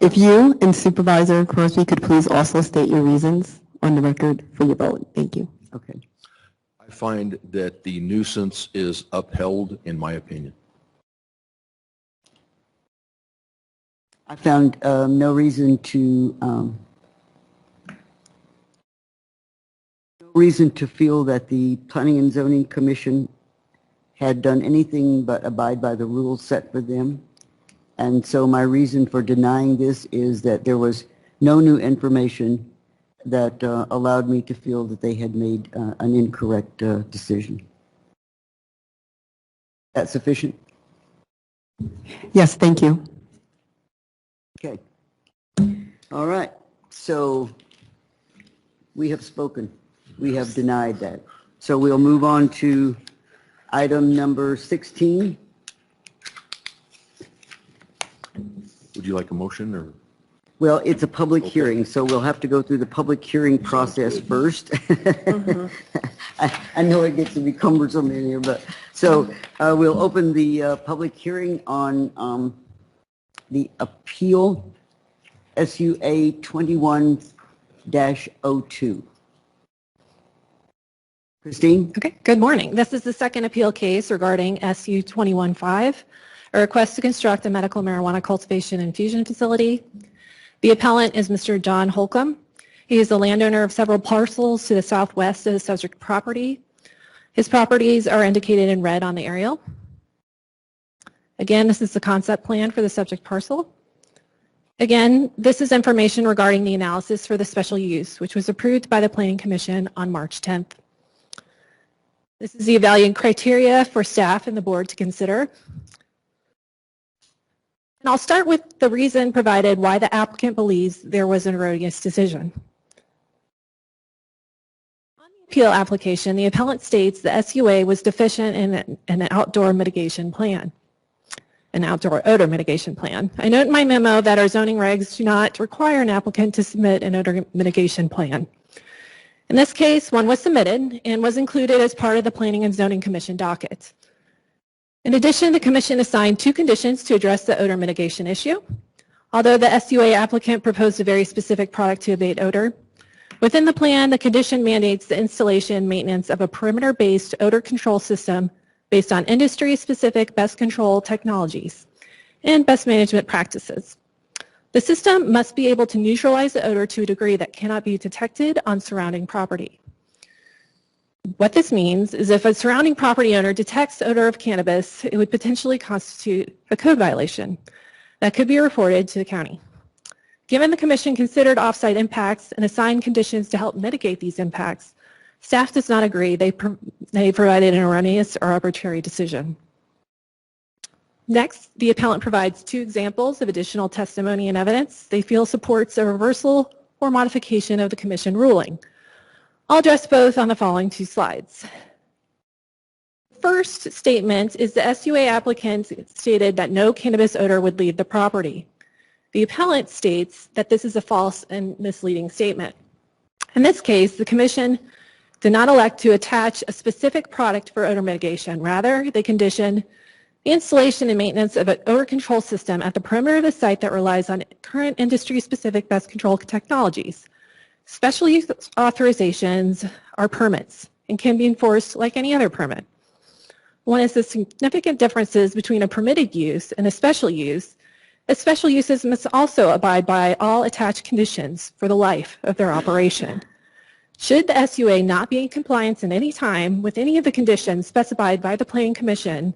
If you and Supervisor Crosby could please also state your reasons on the record for your vote. Thank you. Okay. I find that the nuisance is upheld, in my opinion. I found no reason to feel that the Planning and Zoning Commission had done anything but abide by the rules set for them. And so my reason for denying this is that there was no new information that allowed me to feel that they had made an incorrect decision. That sufficient? Yes, thank you. Okay. All right. So we have spoken. We have denied that. So we'll move on to item number 16. Would you like a motion or? Well, it's a public hearing, so we'll have to go through the public hearing process first. I know it gets to be cumbersome in here, but, so we'll open the public hearing on the appeal SUA 21-02. Christine? Okay, good morning. This is the second appeal case regarding SU 21-5, a request to construct a medical marijuana cultivation and infusion facility. The appellant is Mr. John Holcomb. He is the landowner of several parcels to the southwest of the subject property. His properties are indicated in red on the aerial. Again, this is the concept plan for the subject parcel. Again, this is information regarding the analysis for the special use, which was approved by the Planning Commission on March 10th. This is the evaluating criteria for staff and the board to consider. And I'll start with the reason provided why the applicant believes there was an erroneous decision. On the appeal application, the appellant states the SUA was deficient in an outdoor mitigation plan, an outdoor odor mitigation plan. I note in my memo that our zoning regs do not require an applicant to submit an odor mitigation plan. In this case, one was submitted and was included as part of the Planning and Zoning Commission docket. In addition, the Commission assigned 2 conditions to address the odor mitigation issue. Although the SUA applicant proposed a very specific product to abate odor, within the plan, the condition mandates the installation and maintenance of a perimeter-based odor control system based on industry-specific pest control technologies and best management practices. The system must be able to neutralize the odor to a degree that cannot be detected on surrounding property. What this means is if a surrounding property owner detects odor of cannabis, it would potentially constitute a code violation that could be reported to the county. Given the Commission considered off-site impacts and assigned conditions to help mitigate these impacts, staff does not agree they provided an erroneous or arbitrary decision. Next, the appellant provides 2 examples of additional testimony and evidence they feel supports a reversal or modification of the Commission ruling. I'll address both on the following 2 slides. First statement is the SUA applicant stated that no cannabis odor would leave the property. The appellant states that this is a false and misleading statement. In this case, the Commission did not elect to attach a specific product for odor mitigation. Rather, they conditioned the installation and maintenance of an odor control system at the perimeter of the site that relies on current industry-specific pest control technologies. Special use authorizations are permits and can be enforced like any other permit. One is the significant differences between a permitted use and a special use. As special uses must also abide by all attached conditions for the life of their operation. Should the SUA not be in compliance at any time with any of the conditions specified by the Planning Commission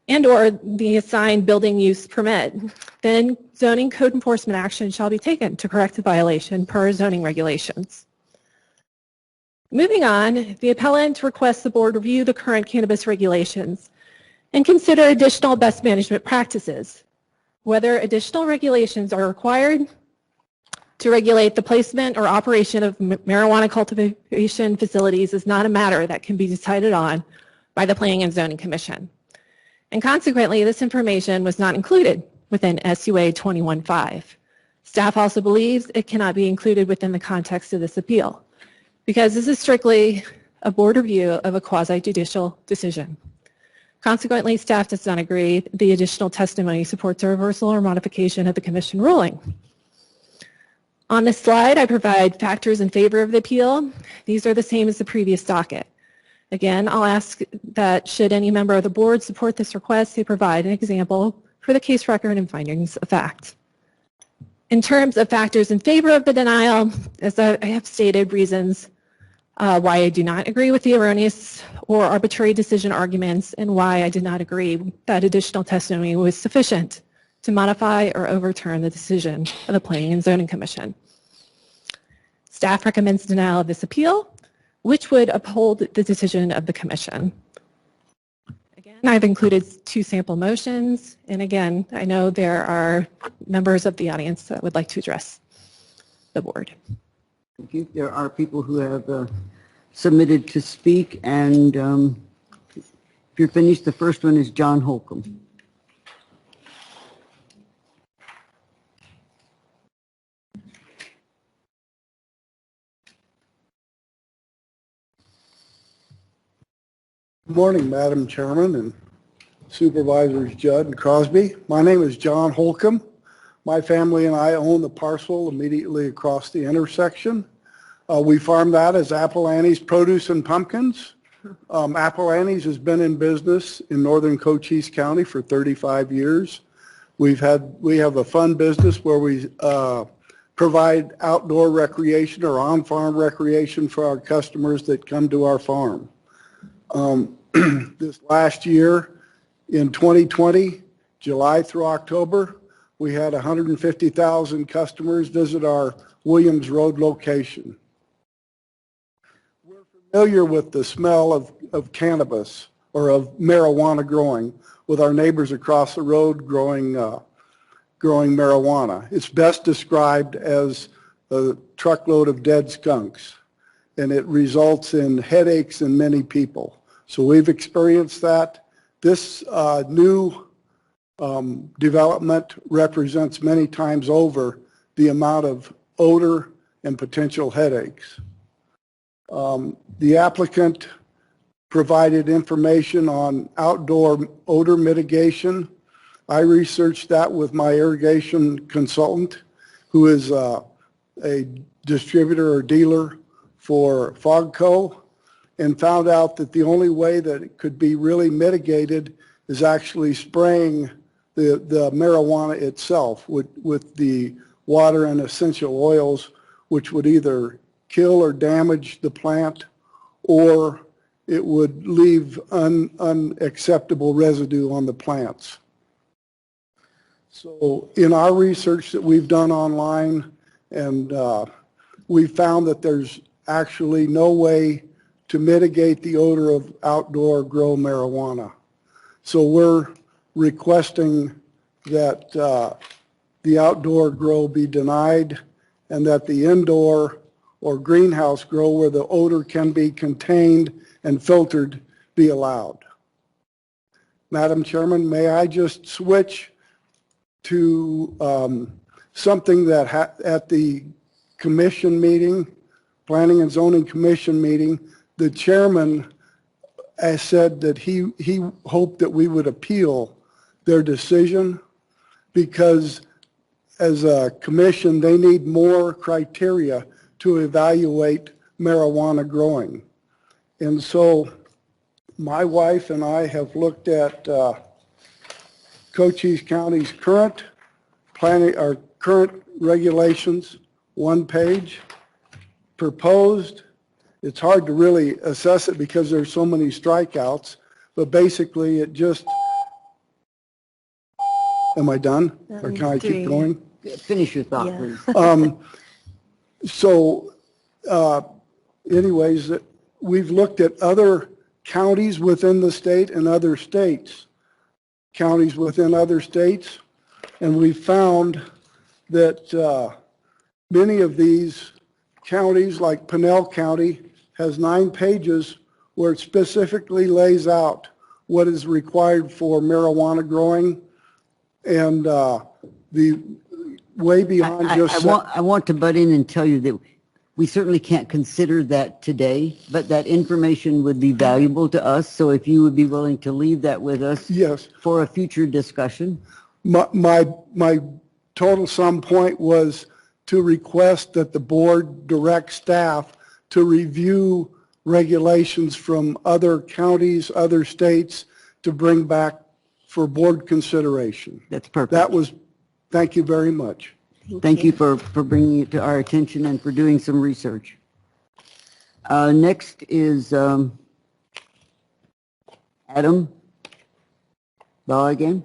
and or the assigned building use permit, then zoning code enforcement action shall be taken to correct the violation per zoning regulations. Moving on, the appellant requests the board review the current cannabis regulations and consider additional best management practices. Whether additional regulations are required to regulate the placement or operation of marijuana cultivation facilities is not a matter that can be decided on by the Planning and Zoning Commission. And consequently, this information was not included within SUA 21-5. Staff also believes it cannot be included within the context of this appeal because this is strictly a board review of a quasi-judicial decision. Consequently, staff does not agree the additional testimony supports a reversal or modification of the Commission ruling. On this slide, I provide factors in favor of the appeal. These are the same as the previous docket. Again, I'll ask that should any member of the board support this request, they provide an example for the case record and findings of fact. In terms of factors in favor of the denial, as I have stated, reasons why I do not agree with the erroneous or arbitrary decision arguments and why I did not agree that additional testimony was sufficient to modify or overturn the decision of the Planning and Zoning Commission. Staff recommends denial of this appeal, which would uphold the decision of the commission. Again, I've included 2 sample motions, and again, I know there are members of the audience that would like to address the board. Thank you. There are people who have submitted to speak, and if you're finished, the first one is John Holcomb. Good morning, Madam Chairman and Supervisors Judd and Crosby. My name is John Holcomb. My family and I own the parcel immediately across the intersection. We farm that as Apple Annie's Produce and Pumpkins. Apple Annie's has been in business in northern Cochise County for 35 years. We have a fun business where we provide outdoor recreation or on-farm recreation for our customers that come to our farm. This last year, in 2020, July through October, we had 150,000 customers visit our Williams Road location. We're familiar with the smell of cannabis or of marijuana growing with our neighbors across the road growing marijuana. It's best described as a truckload of dead skunks, and it results in headaches in many people. So we've experienced that. This new development represents many times over the amount of odor and potential headaches. The applicant provided information on outdoor odor mitigation. I researched that with my irrigation consultant, who is a distributor or dealer for Fogco, and found out that the only way that it could be really mitigated is actually spraying the marijuana itself with the water and essential oils, which would either kill or damage the plant, or it would leave unacceptable residue on the plants. So in our research that we've done online, and we found that there's actually no way to mitigate the odor of outdoor grow marijuana. So we're requesting that the outdoor grow be denied and that the indoor or greenhouse grow where the odor can be contained and filtered be allowed. Madam Chairman, may I just switch to something that at the commission meeting, Planning and Zoning Commission meeting, the chairman said that he hoped that we would appeal their decision because as a commission, they need more criteria to evaluate marijuana growing. And so my wife and I have looked at Cochise County's current planning, our current regulations, one page, proposed. It's hard to really assess it because there's so many strikeouts, but basically it just, am I done? Or can I keep going? Finish your thought, Yeah. please. Anyways, we've looked at other counties within the state and other states, counties within other states, and we found that many of these counties, like Pinell County, has 9 pages where it specifically lays out what is required for marijuana growing, and the way beyond I want to butt in and tell you that we certainly can't consider that today, but that information would be valuable to us. So if you would be willing to leave that with us, yes, for a future discussion. My total sum point was to request that the board direct staff to review regulations from other counties, other states, to bring back for board consideration. That's perfect. That was, thank you very much. Thank you for bringing it to our attention and for doing some research. Next is Adam Ball.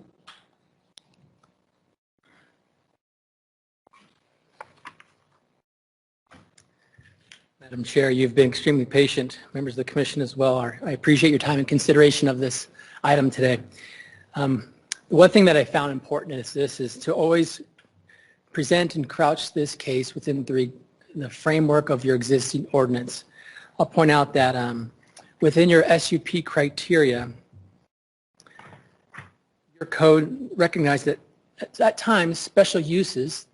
Madam Chair, you've been extremely patient. Members of the Commission as well. I appreciate your time and consideration of this item today. One thing that I found important is to always present and crouch this case within the framework of your existing ordinance. I'll point out that within your SUP criteria, your code recognized that at times special uses,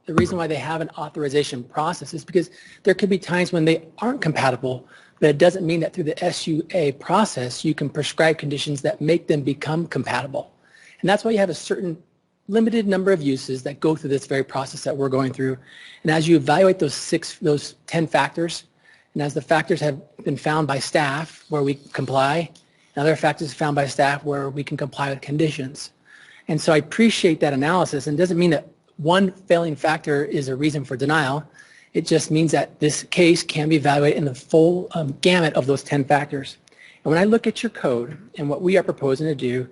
the reason why they have an authorization process is because there could be times when they aren't compatible, but it doesn't mean that through the SUA process you can prescribe conditions that make them become compatible. And that's why you have a certain limited number of uses that go through this very process that we're going through. And as you evaluate those 10 factors, and as the factors have been found by staff where we comply, and other factors found by staff where we can comply with conditions. And so I appreciate that analysis, and it doesn't mean that one failing factor is a reason for denial. It just means that this case can be evaluated in the full gamut of those 10 factors. And when I look at your code and what we are proposing to do,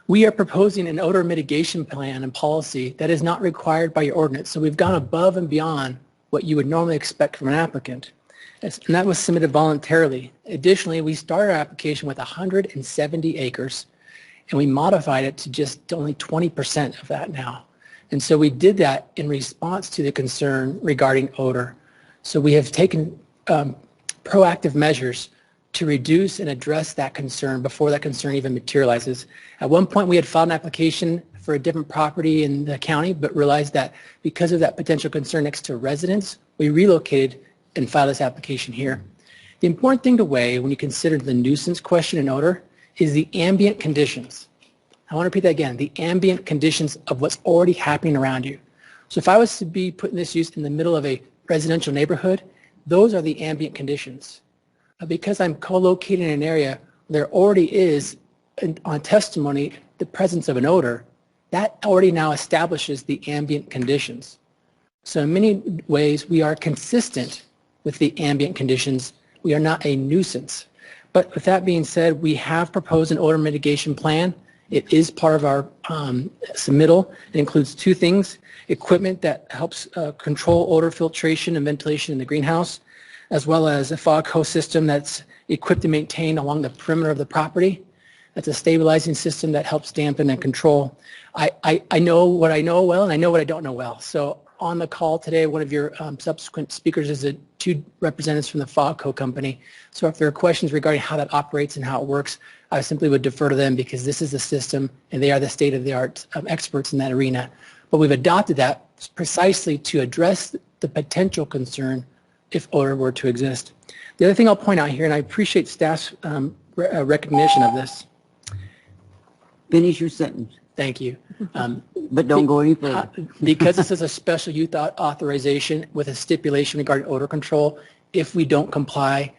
we are proposing an odor mitigation plan and policy that is not required by your ordinance. So we've gone above and beyond what you would normally expect from an applicant. And that was submitted voluntarily. Additionally, we started our application with 170 acres, and we modified it to just only 20% of that now. And so we did that in response to the concern regarding odor. So we have taken proactive measures to reduce and address that concern before that concern even materializes. At one point, we had filed an application for a different property in the county, but realized that because of that potential concern next to residents, we relocated and filed this application here. The important thing to weigh when you consider the nuisance question and odor is the ambient conditions. I want to repeat that again, the ambient conditions of what's already happening around you. So if I was to be putting this use in the middle of a residential neighborhood, those are the ambient conditions. Because I'm co-located in an area where there already is, on testimony, the presence of an odor, that already now establishes the ambient conditions. So in many ways, we are consistent with the ambient conditions. We are not a nuisance. But with that being said, we have proposed an odor mitigation plan. It is part of our submittal. It includes two things: equipment that helps control odor filtration and ventilation in the greenhouse, as well as a fog host system that's equipped and maintained along the perimeter of the property. That's a stabilizing system that helps dampen and control. I know what I know well, and I know what I don't know well. So on the call today, one of your subsequent speakers is two representatives from the FOGCO company. So if there are questions regarding how that operates and how it works, I simply would defer to them because this is the system and they are the state-of-the-art experts in that arena. But we've adopted that precisely to address the potential concern if odor were to exist. The other thing I'll point out here, and I appreciate staff's recognition of this. Finish your sentence. Thank you. But don't go any further. Because this is a special use authorization with a stipulation regarding odor control, if we don't comply,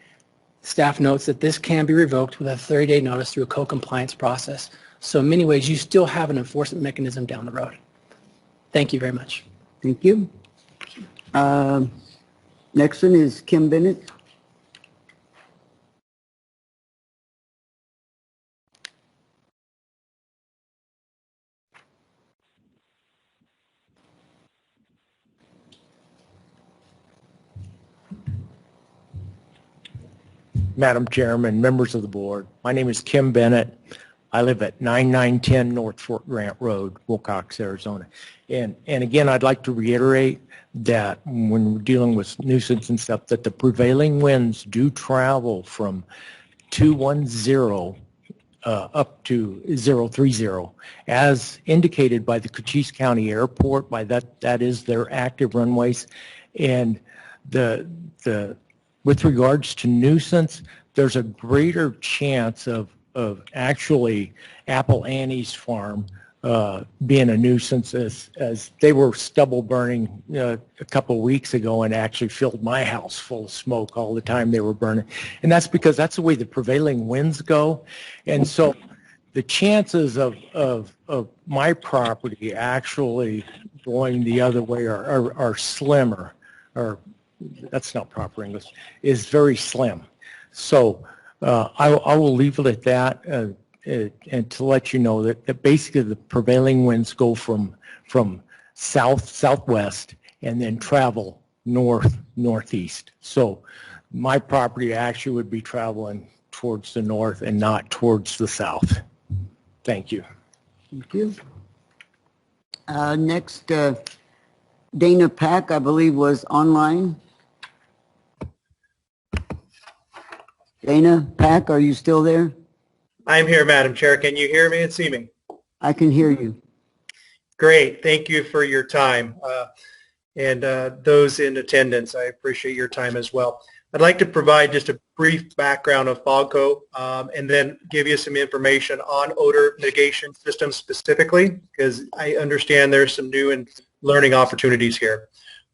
staff notes that this can be revoked with a 30-day notice through a co-compliance process. So in many ways, you still have an enforcement mechanism down the road. Thank you very much. Thank you. Next one is Kim Bennett. Madam Chairman, members of the board, my name is Kim Bennett. I live at 9910 North Fort Grant Road, Wilcox, Arizona. And again, I'd like to reiterate that when we're dealing with nuisance and stuff, that the prevailing winds do travel from 210 up to 030, as indicated by the Cochise County Airport. By that is their active runways. And with regards to nuisance, there's a greater chance of actually Apple Annie's farm being a nuisance, as they were stubble burning a couple of weeks ago and actually filled my house full of smoke all the time they were burning. And that's because that's the way the prevailing winds go. And so the chances of my property actually going the other way are slimmer, or that's not proper English, is very slim. So I will leave it at that, and to let you know that basically the prevailing winds go from southwest and then travel northeast. So my property actually would be traveling towards the north and not towards the south. Thank you. Thank you. Next, Dana Pack, I believe, was online. Dana Pack, are you still there? I'm here, Madam Chair. Can you hear me and see me? I can hear you. Great. Thank you for your time. And those in attendance, I appreciate your time as well. I'd like to provide just a brief background of FOGCO and then give you some information on odor mitigation systems specifically, because I understand there's some new and learning opportunities here.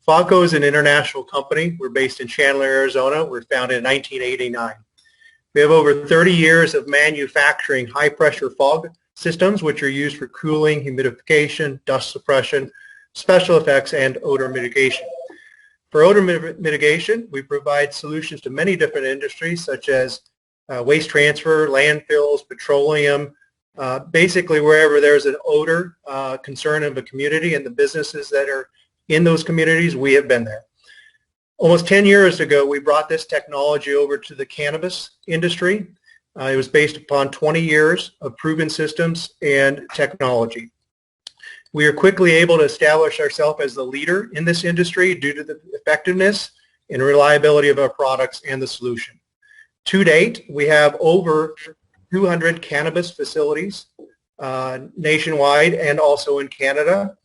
FOGCO is an international company. We're based in Chandler, Arizona. We're founded in 1989. We have over 30 years of manufacturing high-pressure fog systems, which are used for cooling, humidification, dust suppression, special effects, and odor mitigation. For odor mitigation, we provide solutions to many different industries, such as waste transfer, landfills, petroleum, basically wherever there's an odor concern of a community and the businesses that are in those communities, we have been there. Almost 10 years ago, we brought this technology over to the cannabis industry. It was based upon 20 years of proven systems and technology. We are quickly able to establish ourselves as the leader in this industry due to the effectiveness and reliability of our products and the solution. To date, we have over 200 cannabis facilities nationwide and also in Canada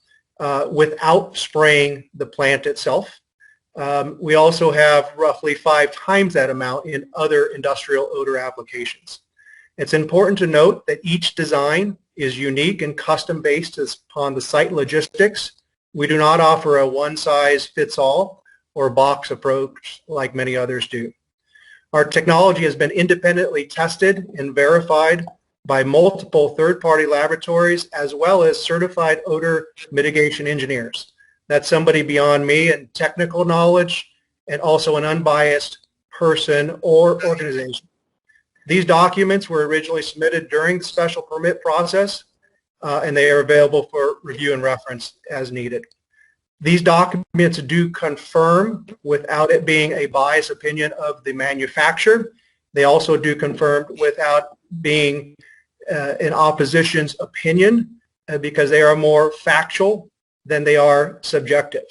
without spraying the plant itself. We also have roughly 5 times that amount in other industrial odor applications. It's important to note that each design is unique and custom based upon the site logistics. We do not offer a one-size-fits-all or box approach like many others do. Our technology has been independently tested and verified by multiple third-party laboratories as well as certified odor mitigation engineers. That's somebody beyond me in technical knowledge and also an unbiased person or organization. These documents were originally submitted during the special permit process, and they are available for review and reference as needed. These documents do confirm, without it being a biased opinion of the manufacturer, they also do confirm without being an opposition's opinion, because they are more factual than they are subjective.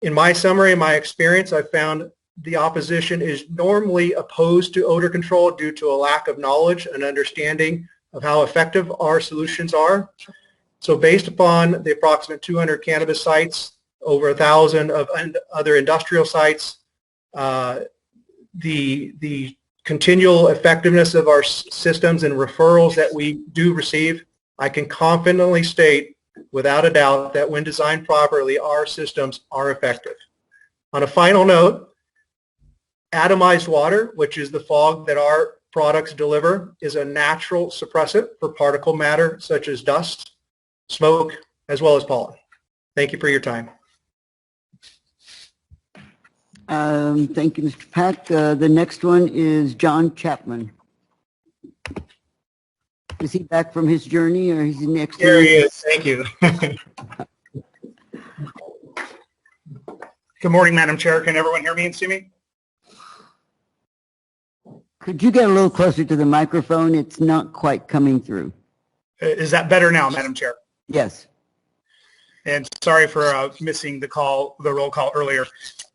In my summary, in my experience, I found the opposition is normally opposed to odor control due to a lack of knowledge and understanding of how effective our solutions are. So based upon the approximate 200 cannabis sites, over 1,000 of other industrial sites, the continual effectiveness of our systems and referrals that we do receive, I can confidently state without a doubt that when designed properly, our systems are effective. On a final note, atomized water, which is the fog that our products deliver, is a natural suppressant for particle matter such as dust, smoke, as well as pollen. Thank you for your time. Thank you, Mr. Pack. The next one is John Chapman. Is he back from his journey or is he next? There he is. Thank you. Good morning, Madam Chair. Can everyone hear me and see me? Could you get a little closer to the microphone? It's not quite coming through. Is that better now, Madam Chair? Yes. And sorry for missing the roll call earlier.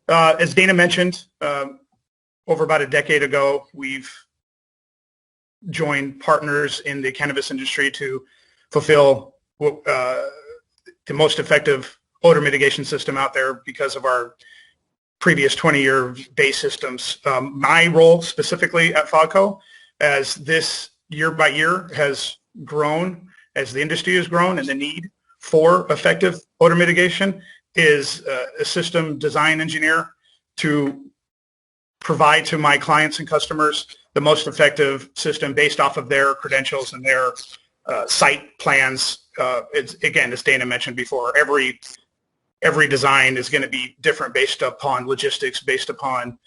As Dana mentioned, over about a decade ago, we've joined partners in the cannabis industry to fulfill the most effective odor mitigation system out there because of our previous 20-year base systems. My role specifically at FOGCO, as this year by year has grown, as the industry has grown and the need for effective odor mitigation, is a system design engineer to provide to my clients and customers the most effective system based off of their credentials and their site plans. Again, as Dana mentioned before, every design is going to be different based upon logistics, based upon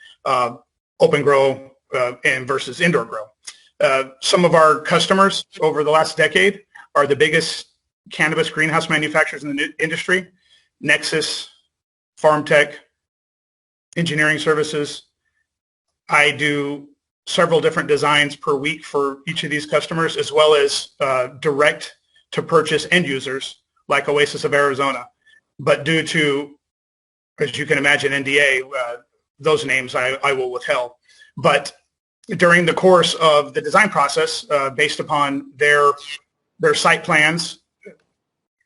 open grow and versus indoor grow. Some of our customers over the last decade are the biggest cannabis greenhouse manufacturers in the industry: Nexus, FarmTech, engineering services. I do several different designs per week for each of these customers, as well as direct to purchase end users like Oasis of Arizona. But due to, as you can imagine, NDA, those names I will withhold. But during the course of the design process, based upon their site plans,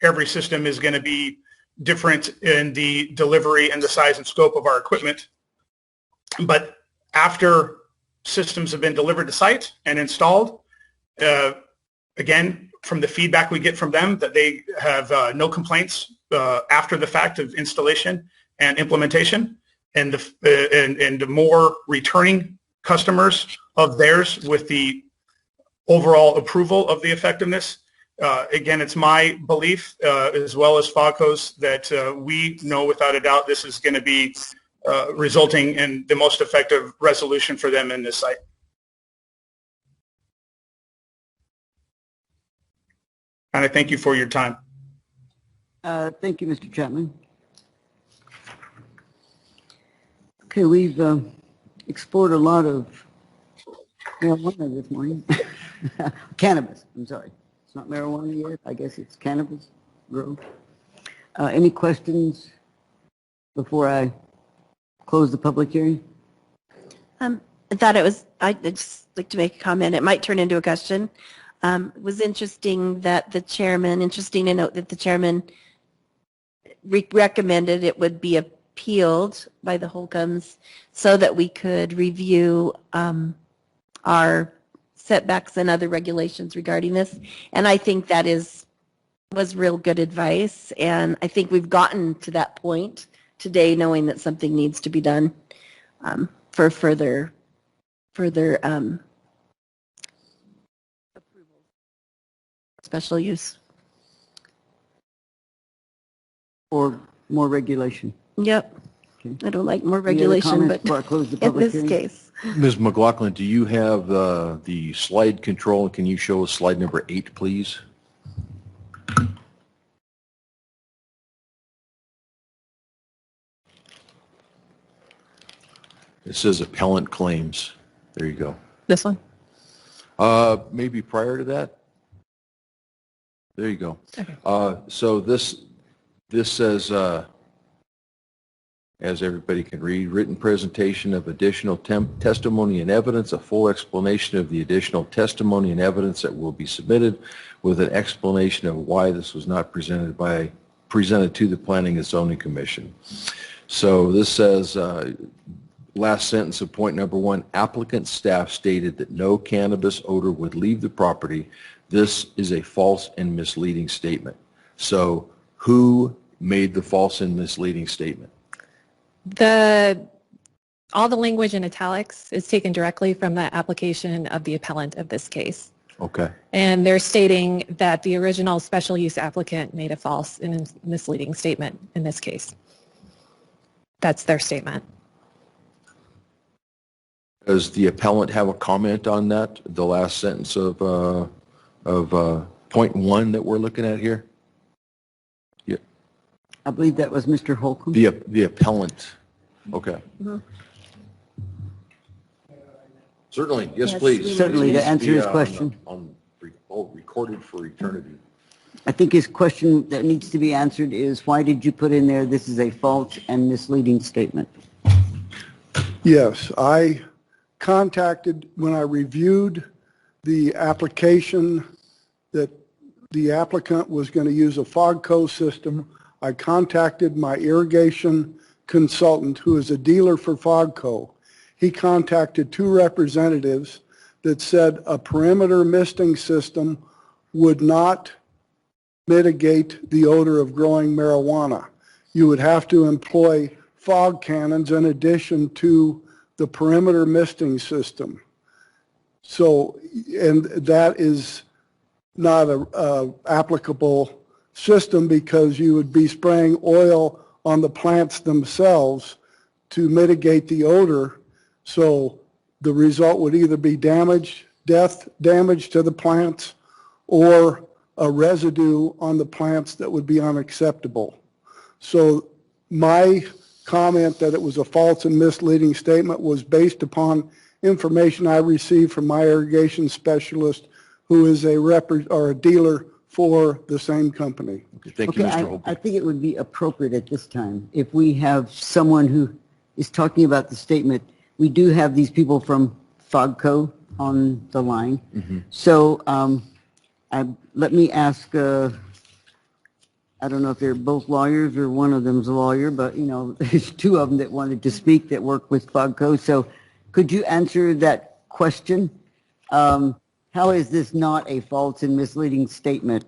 every system is going to be different in the delivery and the size and scope of our equipment. But after systems have been delivered to site and installed, again, from the feedback we get from them, that they have no complaints after the fact of installation and implementation, and the more returning customers of theirs with the overall approval of the effectiveness. Again, it's my belief, as well as FOGCO's, that we know without a doubt this is going to be resulting in the most effective resolution for them in this site. And I thank you for your time. Thank you, Mr. Chapman. Okay, we've explored a lot of marijuana this morning. Cannabis, I'm sorry. It's not marijuana yet. I guess it's cannabis grow. Any questions before I close the public hearing? I'd just like to make a comment. It might turn into a question. It was interesting to note that the chairman recommended it would be appealed by the Holcombs so that we could review our setbacks and other regulations regarding this. And I think that was real good advice. And I think we've gotten to that point today, knowing that something needs to be done for further approval, special use. Or more regulation? Yep. Okay. I don't like more Any other regulation, comments but before I close the in public this hearing? case. Ms. McLaughlin, do you have the slide control? Can you show us slide number 8, please? It says appellant claims. There you go. This one? Maybe prior to that? There you go. Okay. So this says, as everybody can read, written presentation of additional testimony and evidence, a full explanation of the additional testimony and evidence that will be submitted with an explanation of why this was not presented to the Planning and Zoning Commission. So this says, last sentence of point number 1, applicant staff stated that no cannabis odor would leave the property. This is a false and misleading statement. So who made the false and misleading statement? All the language in italics is taken directly from the application of the appellant of this case. Okay. And they're stating that the original special use applicant made a false and misleading statement in this case. That's their statement. Does the appellant have a comment on that, the last sentence of point 1 that we're looking at here? Yeah. I believe that was Mr. Holcomb. The appellant. Okay. Mm-hmm. Certainly. Yes, Yes, please. Certainly, to It needs answer be, his question. Recorded for eternity. I think his question that needs to be answered is, why did you put in there, this is a false and misleading statement? Yes, I contacted, when I reviewed the application that the applicant was going to use a FOGCO system, I contacted my irrigation consultant who is a dealer for FOGCO. He contacted 2 representatives that said a perimeter misting system would not mitigate the odor of growing marijuana. You would have to employ fog cannons in addition to the perimeter misting system. So, and that is not a applicable system because you would be spraying oil on the plants themselves to mitigate the odor. So the result would either be damage to the plants, or a residue on the plants that would be unacceptable. So my comment that it was a false and misleading statement was based upon information I received from my irrigation specialist, who is a dealer for the same company. Okay, thank you, Mr. Holcomb. I think it would be appropriate at this time, if we have someone who is talking about the statement, we do have these people from FOGCO on the line. So let me ask, I don't know if they're both lawyers or one of them's a lawyer, but, you know, there's two of them that wanted to speak that work with FOGCO. So could you answer that question? How is this not a false and misleading statement?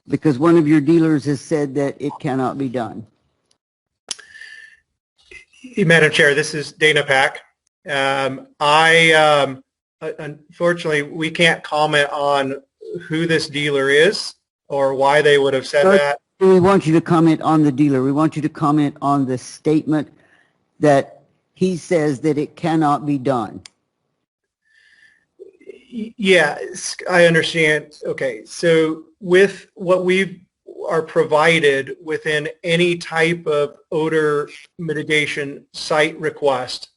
Because one of your dealers has said that it cannot be done. Madam Chair, this is Dana Pack. Unfortunately, we can't comment on who this dealer is or why they would have said that. We want you to comment on the dealer. We want you to comment on the statement that he says that it cannot be done. Yeah, I understand. Okay, so with what we are provided within any type of odor mitigation site request,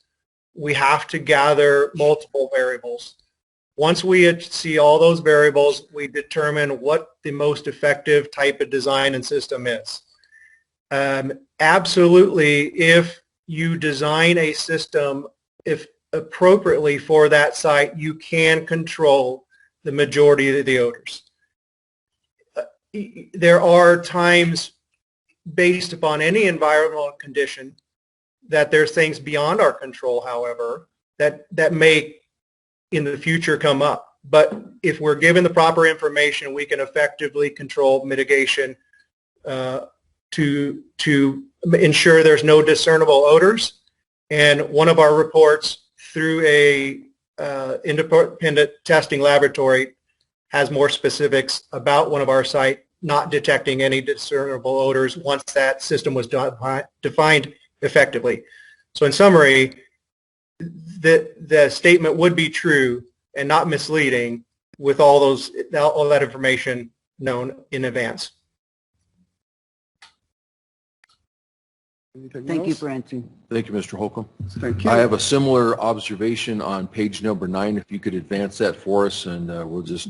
we have to gather multiple variables. Once we see all those variables, we determine what the most effective type of design and system is. Absolutely, if you design a system, if appropriately for that site, you can control the majority of the odors. There are times, based upon any environmental condition, that there's things beyond our control, however, that may in the future come up. But if we're given the proper information, we can effectively control mitigation to ensure there's no discernible odors. And one of our reports through a independent testing laboratory has more specifics about one of our site not detecting any discernible odors once that system was defined effectively. So in summary, the statement would be true and not misleading with all that information known in advance. Thank you for answering. Thank you, Mr. Holcomb. Thank you. I have a similar observation on page number 9. If you could advance that for us, and we'll just,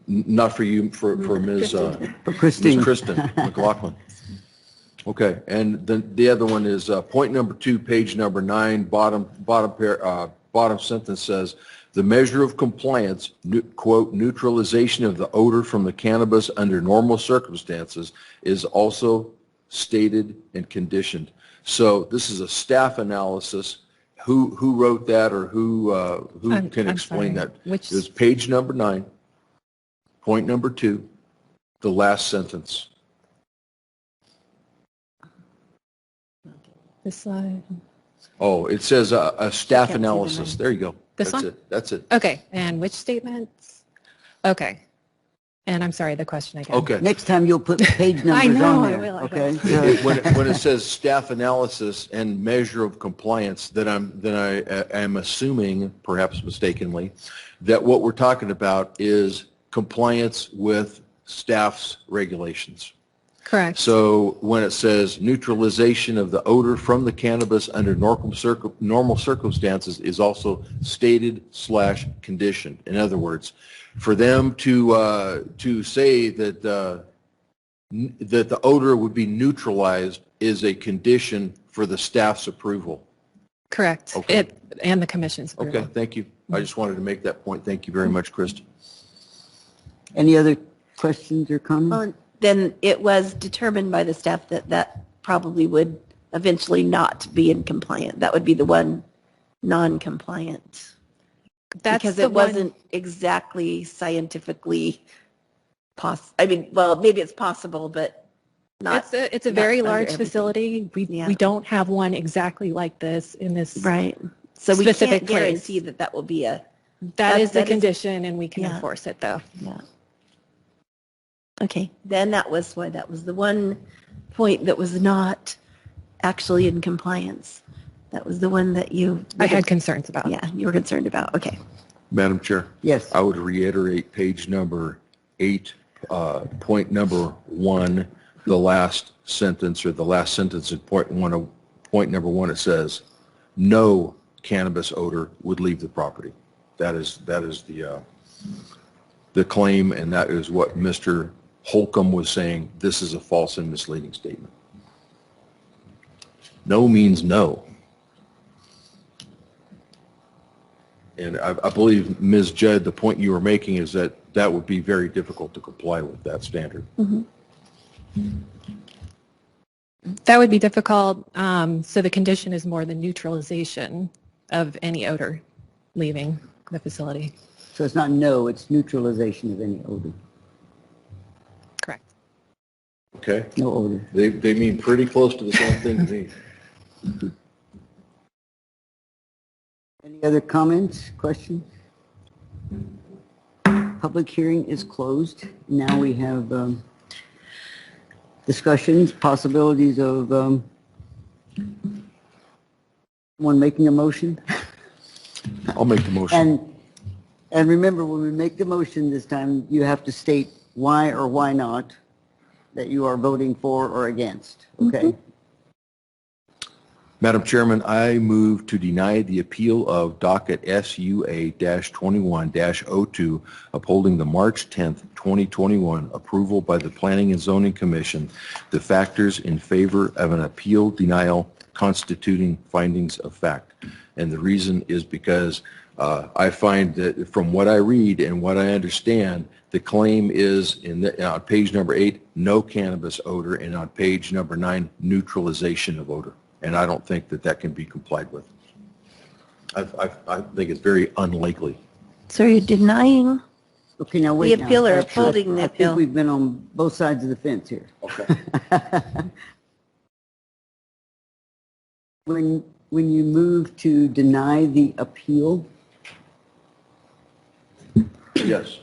not for you, for Ms. For Christine. Ms. Kristen McLaughlin. Okay, and the other one is point number 2, page number 9, bottom sentence says, the measure of compliance, quote, neutralization of the odor from the cannabis under normal circumstances is also stated and conditioned. So this is a staff analysis. Who wrote that, or who can explain that? Which is page number 9, point number 2, the last sentence. this slide? Oh, it says a staff analysis. There you go. This That's one? it. That's it. Okay, and which statements? Okay. And I'm sorry, the question again. Okay. Next time you'll put page I numbers know, on I there. will, I Okay. When it says staff analysis and measure of compliance, then I am assuming, perhaps mistakenly, that what we're talking about is compliance with staff's regulations. Correct. So when it says neutralization of the odor from the cannabis under normal circumstances is also stated / conditioned. In other words, for them to say that that the odor would be neutralized is a condition for the staff's approval. Correct. Okay. And the commission's approval. Okay, thank you. I just wanted to make that point. Thank you very much, Kristen. Any other questions or comments? Well, then it was determined by the staff that that probably would eventually not be in compliant. That would be the one non-compliant. Because it wasn't exactly scientifically possible. I mean, well, maybe it's possible, but not. It's a very large facility. We don't have one exactly like this in this right. So we specific can't place. guarantee that that will be a. That is the condition, and we can enforce it, though. Yeah. Okay, then that was why that was the one point that was not actually in compliance. That was the one that I had concerns about. Yeah, you were concerned about. Okay. Madam Chair. Yes. I would reiterate page number 8, point number 1, the last sentence, or the last sentence in point number one, it says, no cannabis odor would leave the property. That is the claim, and that is what Mr. Holcomb was saying. This is a false and misleading statement. No means no. And I believe, Ms. Judd, the point you were making is that that would be very difficult to comply with that standard. That would be difficult. So the condition is more the neutralization of any odor leaving the facility. So it's not no, it's neutralization of any odor. Correct. Okay. No odor. They mean pretty close to the same thing to me. Any other comments, questions? Public hearing is closed. Now we have discussions, possibilities of one making a motion. I'll make the motion. And remember, when we make the motion this time, you have to state why or why not that you are voting for or against, okay? Madam Chairman, I move to deny the appeal of docket SUA-21-02, upholding the March 10th, 2021 approval by the Planning and Zoning Commission, the factors in favor of an appeal denial constituting findings of fact. And the reason is because I find that from what I read and what I understand, the claim is on page number 8, no cannabis odor, and on page number 9, neutralization of odor. And I don't think that can be complied with. I think it's very unlikely. So you're denying Okay, now wait. the appeal or now. upholding the I appeal? think we've been on both sides of the fence here. Okay. When you move to deny the appeal, Yes.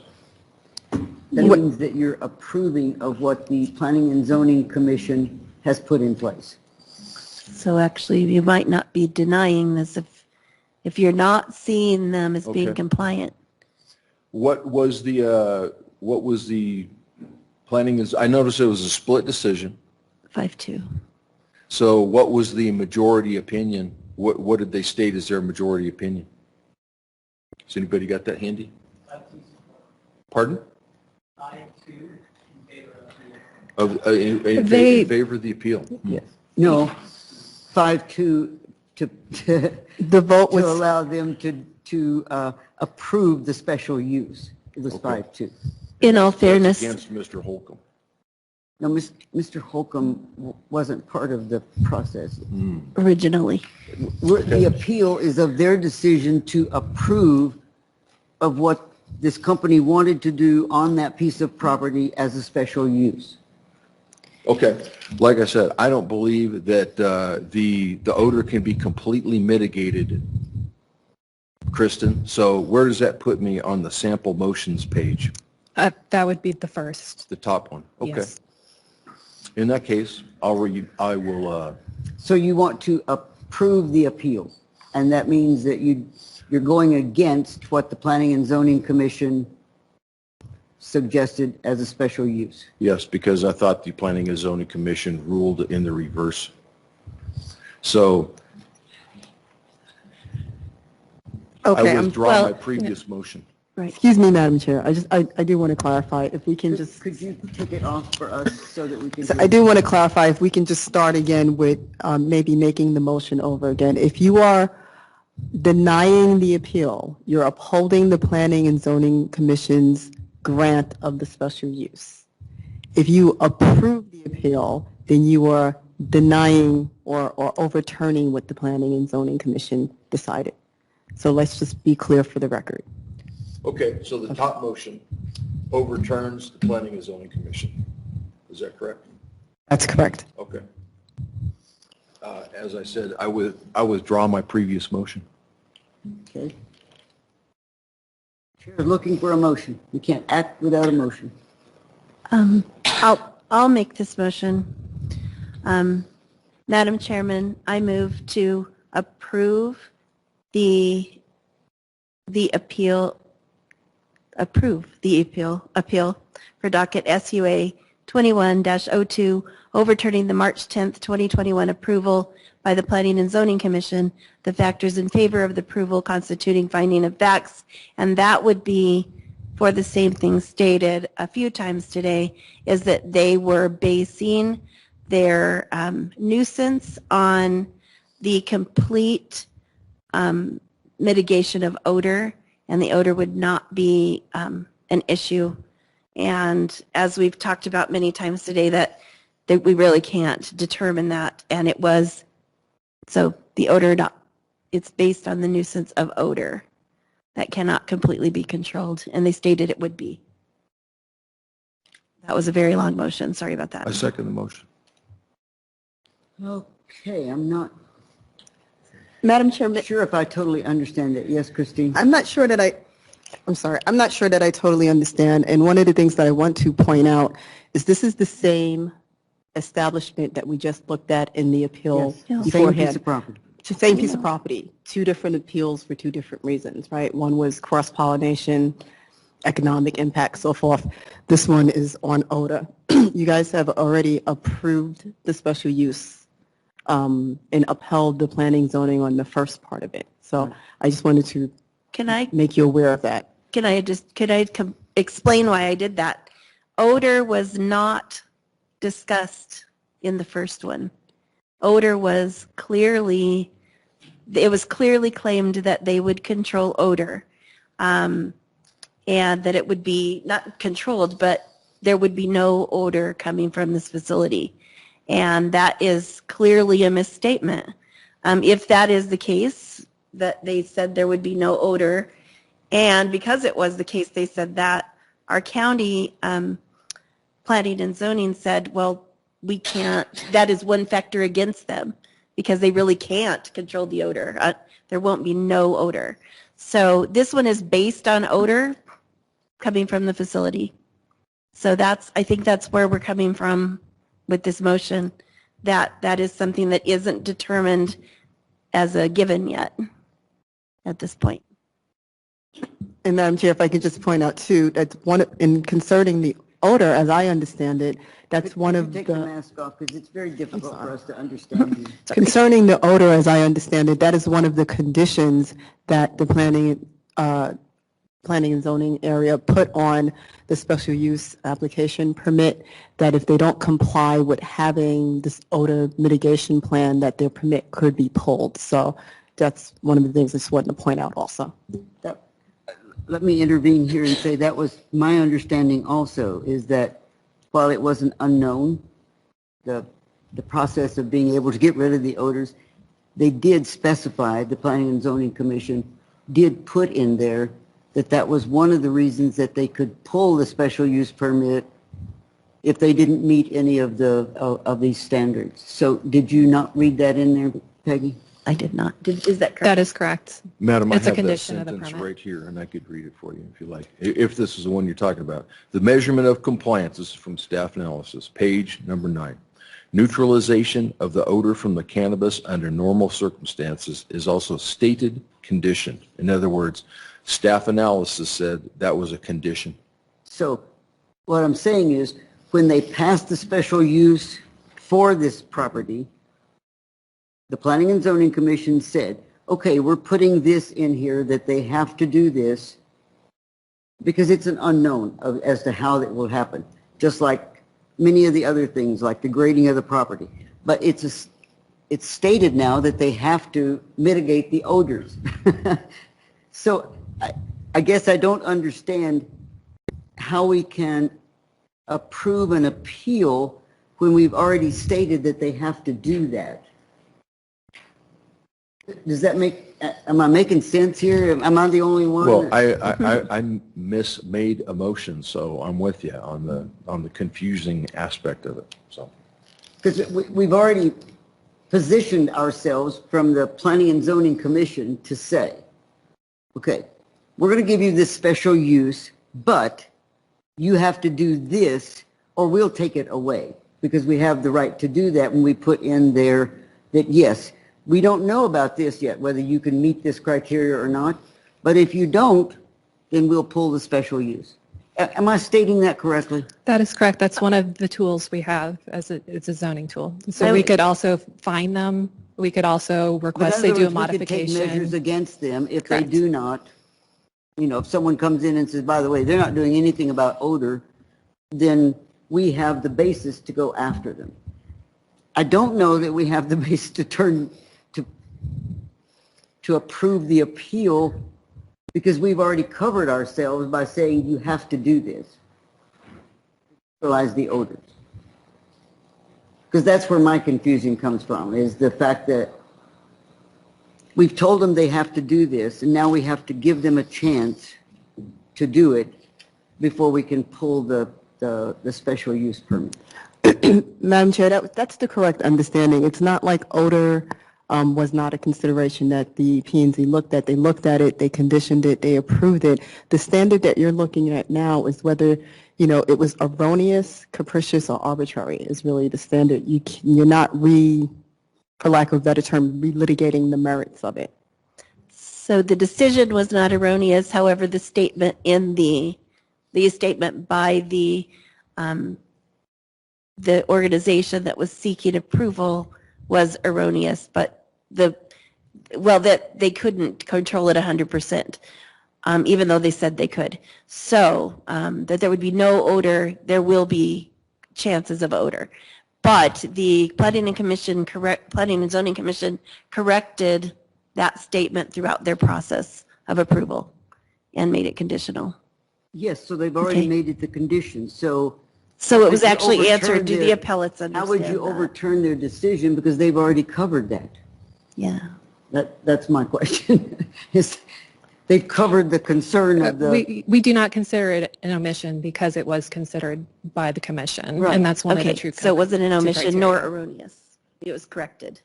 that means that you're approving of what the Planning and Zoning Commission has put in place. So actually, you might not be denying this if you're not seeing them as being Okay. compliant. What was the planning? I noticed it was a split decision. 5-2. So what was the majority opinion? What did they state as their majority opinion? Has anybody got that handy? Pardon? 5-2 in favor In favor of the appeal. Yes. No, 5-2 to The vote was, allow them to approve the special use. It was Okay. 5-2. In all That's fairness, against Mr. Holcomb. No, Mr. Holcomb wasn't part of the process. originally. The appeal is of their decision to approve of what this company wanted to do on that piece of property as a special use. Okay, like I said, I don't believe that the odor can be completely mitigated, Kristen. So where does that put me on the sample motions page? That would be the first. The top one? Okay. Yes. In that case, I will, So you want to approve the appeal, and that means that you're going against what the Planning and Zoning Commission suggested as a special use. yes, because I thought the Planning and Zoning Commission ruled in the reverse. So okay, I withdraw my previous motion. excuse me, Madam Chair, I do want to clarify, if we can just, Could you take it off for us so that we can? I do want to clarify, if we can just start again with maybe making the motion over again. If you are denying the appeal, you're upholding the Planning and Zoning Commission's grant of the special use. If you approve the appeal, then you are denying or overturning what the Planning and Zoning Commission decided. So let's just be clear for the record. Okay, so the top motion overturns the Planning and Zoning Commission. Is that correct? That's correct. Okay. As I said, I withdraw my previous motion. Okay. Chair is looking for a motion. You can't act without a motion. I'll make this motion. Madam Chairman, I move to approve the appeal for docket SUA 21-02, overturning the March 10th, 2021 approval by the Planning and Zoning Commission, the factors in favor of the approval constituting finding of facts, and that would be for the same thing stated a few times today, is that they were basing their nuisance on the complete mitigation of odor, and the odor would not be an issue. And as we've talked about many times today, that we really can't determine that, and it was, so the odor, it's based on the nuisance of odor that cannot completely be controlled, and they stated it would be. That was a very long motion. Sorry about that. I second the motion. Okay, I'm not Madam Chairman, sure if I totally understand it. Yes, Christine? I'm not sure that I'm sorry, I'm not sure that I totally understand. And one of the things that I want to point out is this is the same establishment that we just looked at in the appeal Yes. Same beforehand. piece of property. Same piece of property, two different appeals for two different reasons, right? One was cross-pollination, economic impact, so forth. This one is on odor. You guys have already approved the special use and upheld the planning zoning on the first part of it. So I just wanted to make you aware of that. Can I explain why I did that? Odor was not discussed in the first one. Odor was clearly, it was clearly claimed that they would control odor, and that it would be not controlled, but there would be no odor coming from this facility. And that is clearly a misstatement. If that is the case, that they said there would be no odor, and because it was the case they said that, our county planning and zoning said, well, we can't, that is one factor against them because they really can't control the odor. There won't be no odor. So this one is based on odor coming from the facility. So I think that's where we're coming from with this motion, that is something that isn't determined as a given yet at this point. And Madam Chair, if I could just point out too, that in concerning the odor, as I understand it, that's one of Take the mask off because it's very difficult for us to understand you. concerning the odor, as I understand it, that is one of the conditions that the planning and zoning area put on the special use application permit, that if they don't comply with having this odor mitigation plan, that their permit could be pulled. So that's one of the things I just wanted to point out also. Let me intervene here and say that was my understanding also, is that while it wasn't unknown, the process of being able to get rid of the odors, they did specify, the Planning and Zoning Commission did put in there that was one of the reasons that they could pull the special use permit if they didn't meet any of these standards. So did you not read that in there, Peggy? I did not. Is that correct? That is correct. Madam, It's I a have that condition of the sentence permit. right here, and I could read it for you if you like. If this is the one you're talking about. The measurement of compliance, this is from staff analysis, page number 9. Neutralization of the odor from the cannabis under normal circumstances is also stated condition. In other words, staff analysis said that was a condition. So what I'm saying is when they passed the special use for this property, the Planning and Zoning Commission said, okay, we're putting this in here that they have to do this because it's an unknown as to how that will happen, just like many of the other things like the grading of the property. But it's stated now that they have to mitigate the odors. So I guess I don't understand how we can approve an appeal when we've already stated that they have to do that. Does that am I making sense here? Am I the only one? Well, I made a motion, so I'm with you on the confusing aspect of it. So, because we've already positioned ourselves from the Planning and Zoning Commission to say, okay, we're going to give you this special use, but you have to do this or we'll take it away, because we have the right to do that when we put in there that, yes, we don't know about this yet, whether you can meet this criteria or not, but if you don't, then we'll pull the special use. Am I stating that correctly? That is correct. That's one of the tools we have it's a zoning tool. So we could also fine them. We could also request they do a modification. We could take measures against them if they Correct. do not, if someone comes in and says, by the way, they're not doing anything about odor, then we have the basis to go after them. I don't know that we have the basis to approve the appeal because we've already covered ourselves by saying you have to do this. Neutralize the odors. Because that's where my confusion comes from, is the fact that we've told them they have to do this, and now we have to give them a chance to do it before we can pull the special use permit. Madam Chair, that's the correct understanding. It's not like odor was not a consideration that the P&Z looked at. They looked at it, they conditioned it, they approved it. The standard that you're looking at now is whether, it was erroneous, capricious, or arbitrary is really the standard. You're not for lack of a better term, relitigating the merits of it. So the decision was not erroneous. However, the statement in the statement by the organization that was seeking approval was erroneous, but that they couldn't control it 100%, even though they said they could. So that there would be no odor, there will be chances of odor. But the Planning and Zoning Commission corrected that statement throughout their process of approval and made it conditional. Yes, so they've already made it the condition. So it was actually answered. Do the appellates understand How would you overturn their decision because they've already covered that? Yeah. That's my question. They've covered the concern of the... We do not consider it an omission because it was considered by the commission. Right. And that's one of the true... So it wasn't an omission nor erroneous. It was corrected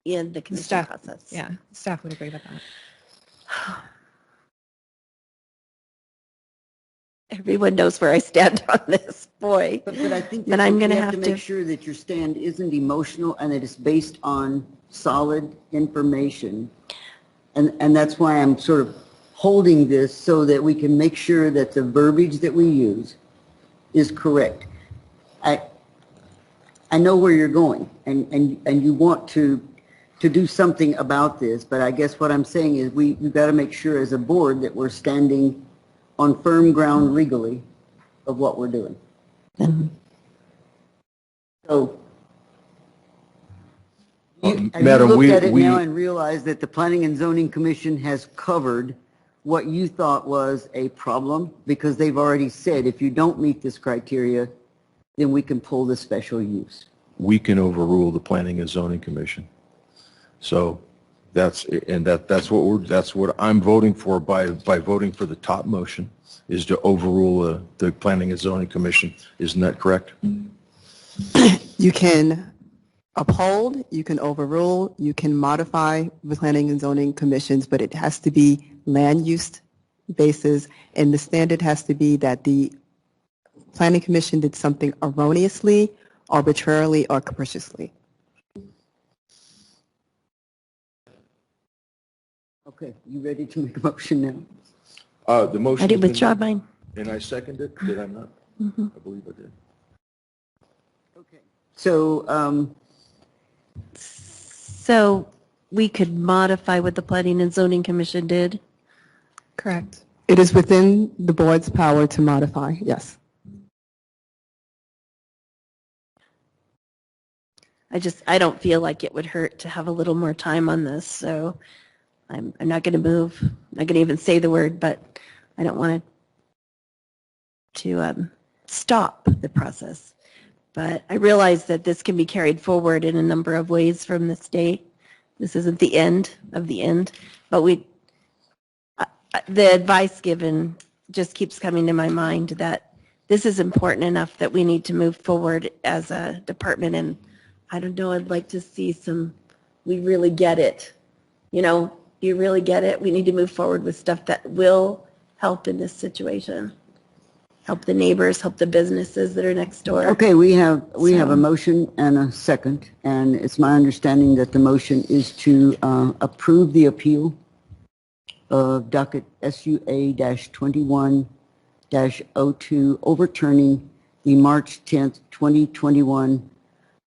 in the commission process. Yeah, staff would agree with that. Everyone knows where I stand on this, boy. But I think that I'm going to have to make sure that your stand isn't emotional and that it's based on solid information. And that's why I'm sort of holding this so that we can make sure that the verbiage that we use is correct. I know where you're going and you want to do something about this, but I guess what I'm saying is we've got to make sure as a board that we're standing on firm ground legally of what we're doing. Mm-hmm. So, Madam, you looked at it now and realized that the Planning and Zoning Commission has covered what you thought was a problem because they've already said if you don't meet this criteria, then we can pull the special use. We can overrule the Planning and Zoning Commission. So that's what I'm voting for by voting for the top motion is to overrule the Planning and Zoning Commission. Isn't that correct? You can uphold, you can overrule, you can modify the Planning and Zoning Commissions, but it has to be land use basis, and the standard has to be that the Planning Commission did something erroneously, arbitrarily, or capriciously. Okay, you ready to make a motion now? The motion. I did withdraw mine. And I seconded it, did I not? Mm-hmm. I believe I did. Okay. So, so we could modify what the Planning and Zoning Commission did? Correct. It is within the board's power to modify, yes. I don't feel like it would hurt to have a little more time on this, so I'm not going to move. I'm not going to even say the word, but I don't want to stop the process. But I realize that this can be carried forward in a number of ways from this day. This isn't the end of the end, but the advice given just keeps coming to my mind that this is important enough that we need to move forward as a department. And I don't know, I'd like to see we really get it. You really get it. We need to move forward with stuff that will help in this situation. Help the neighbors, help the businesses that are next door. okay, we have a motion and a second, and it's my understanding that the motion is to approve the appeal of docket SUA-21-1 2021-02 overturning the March 10th, 2021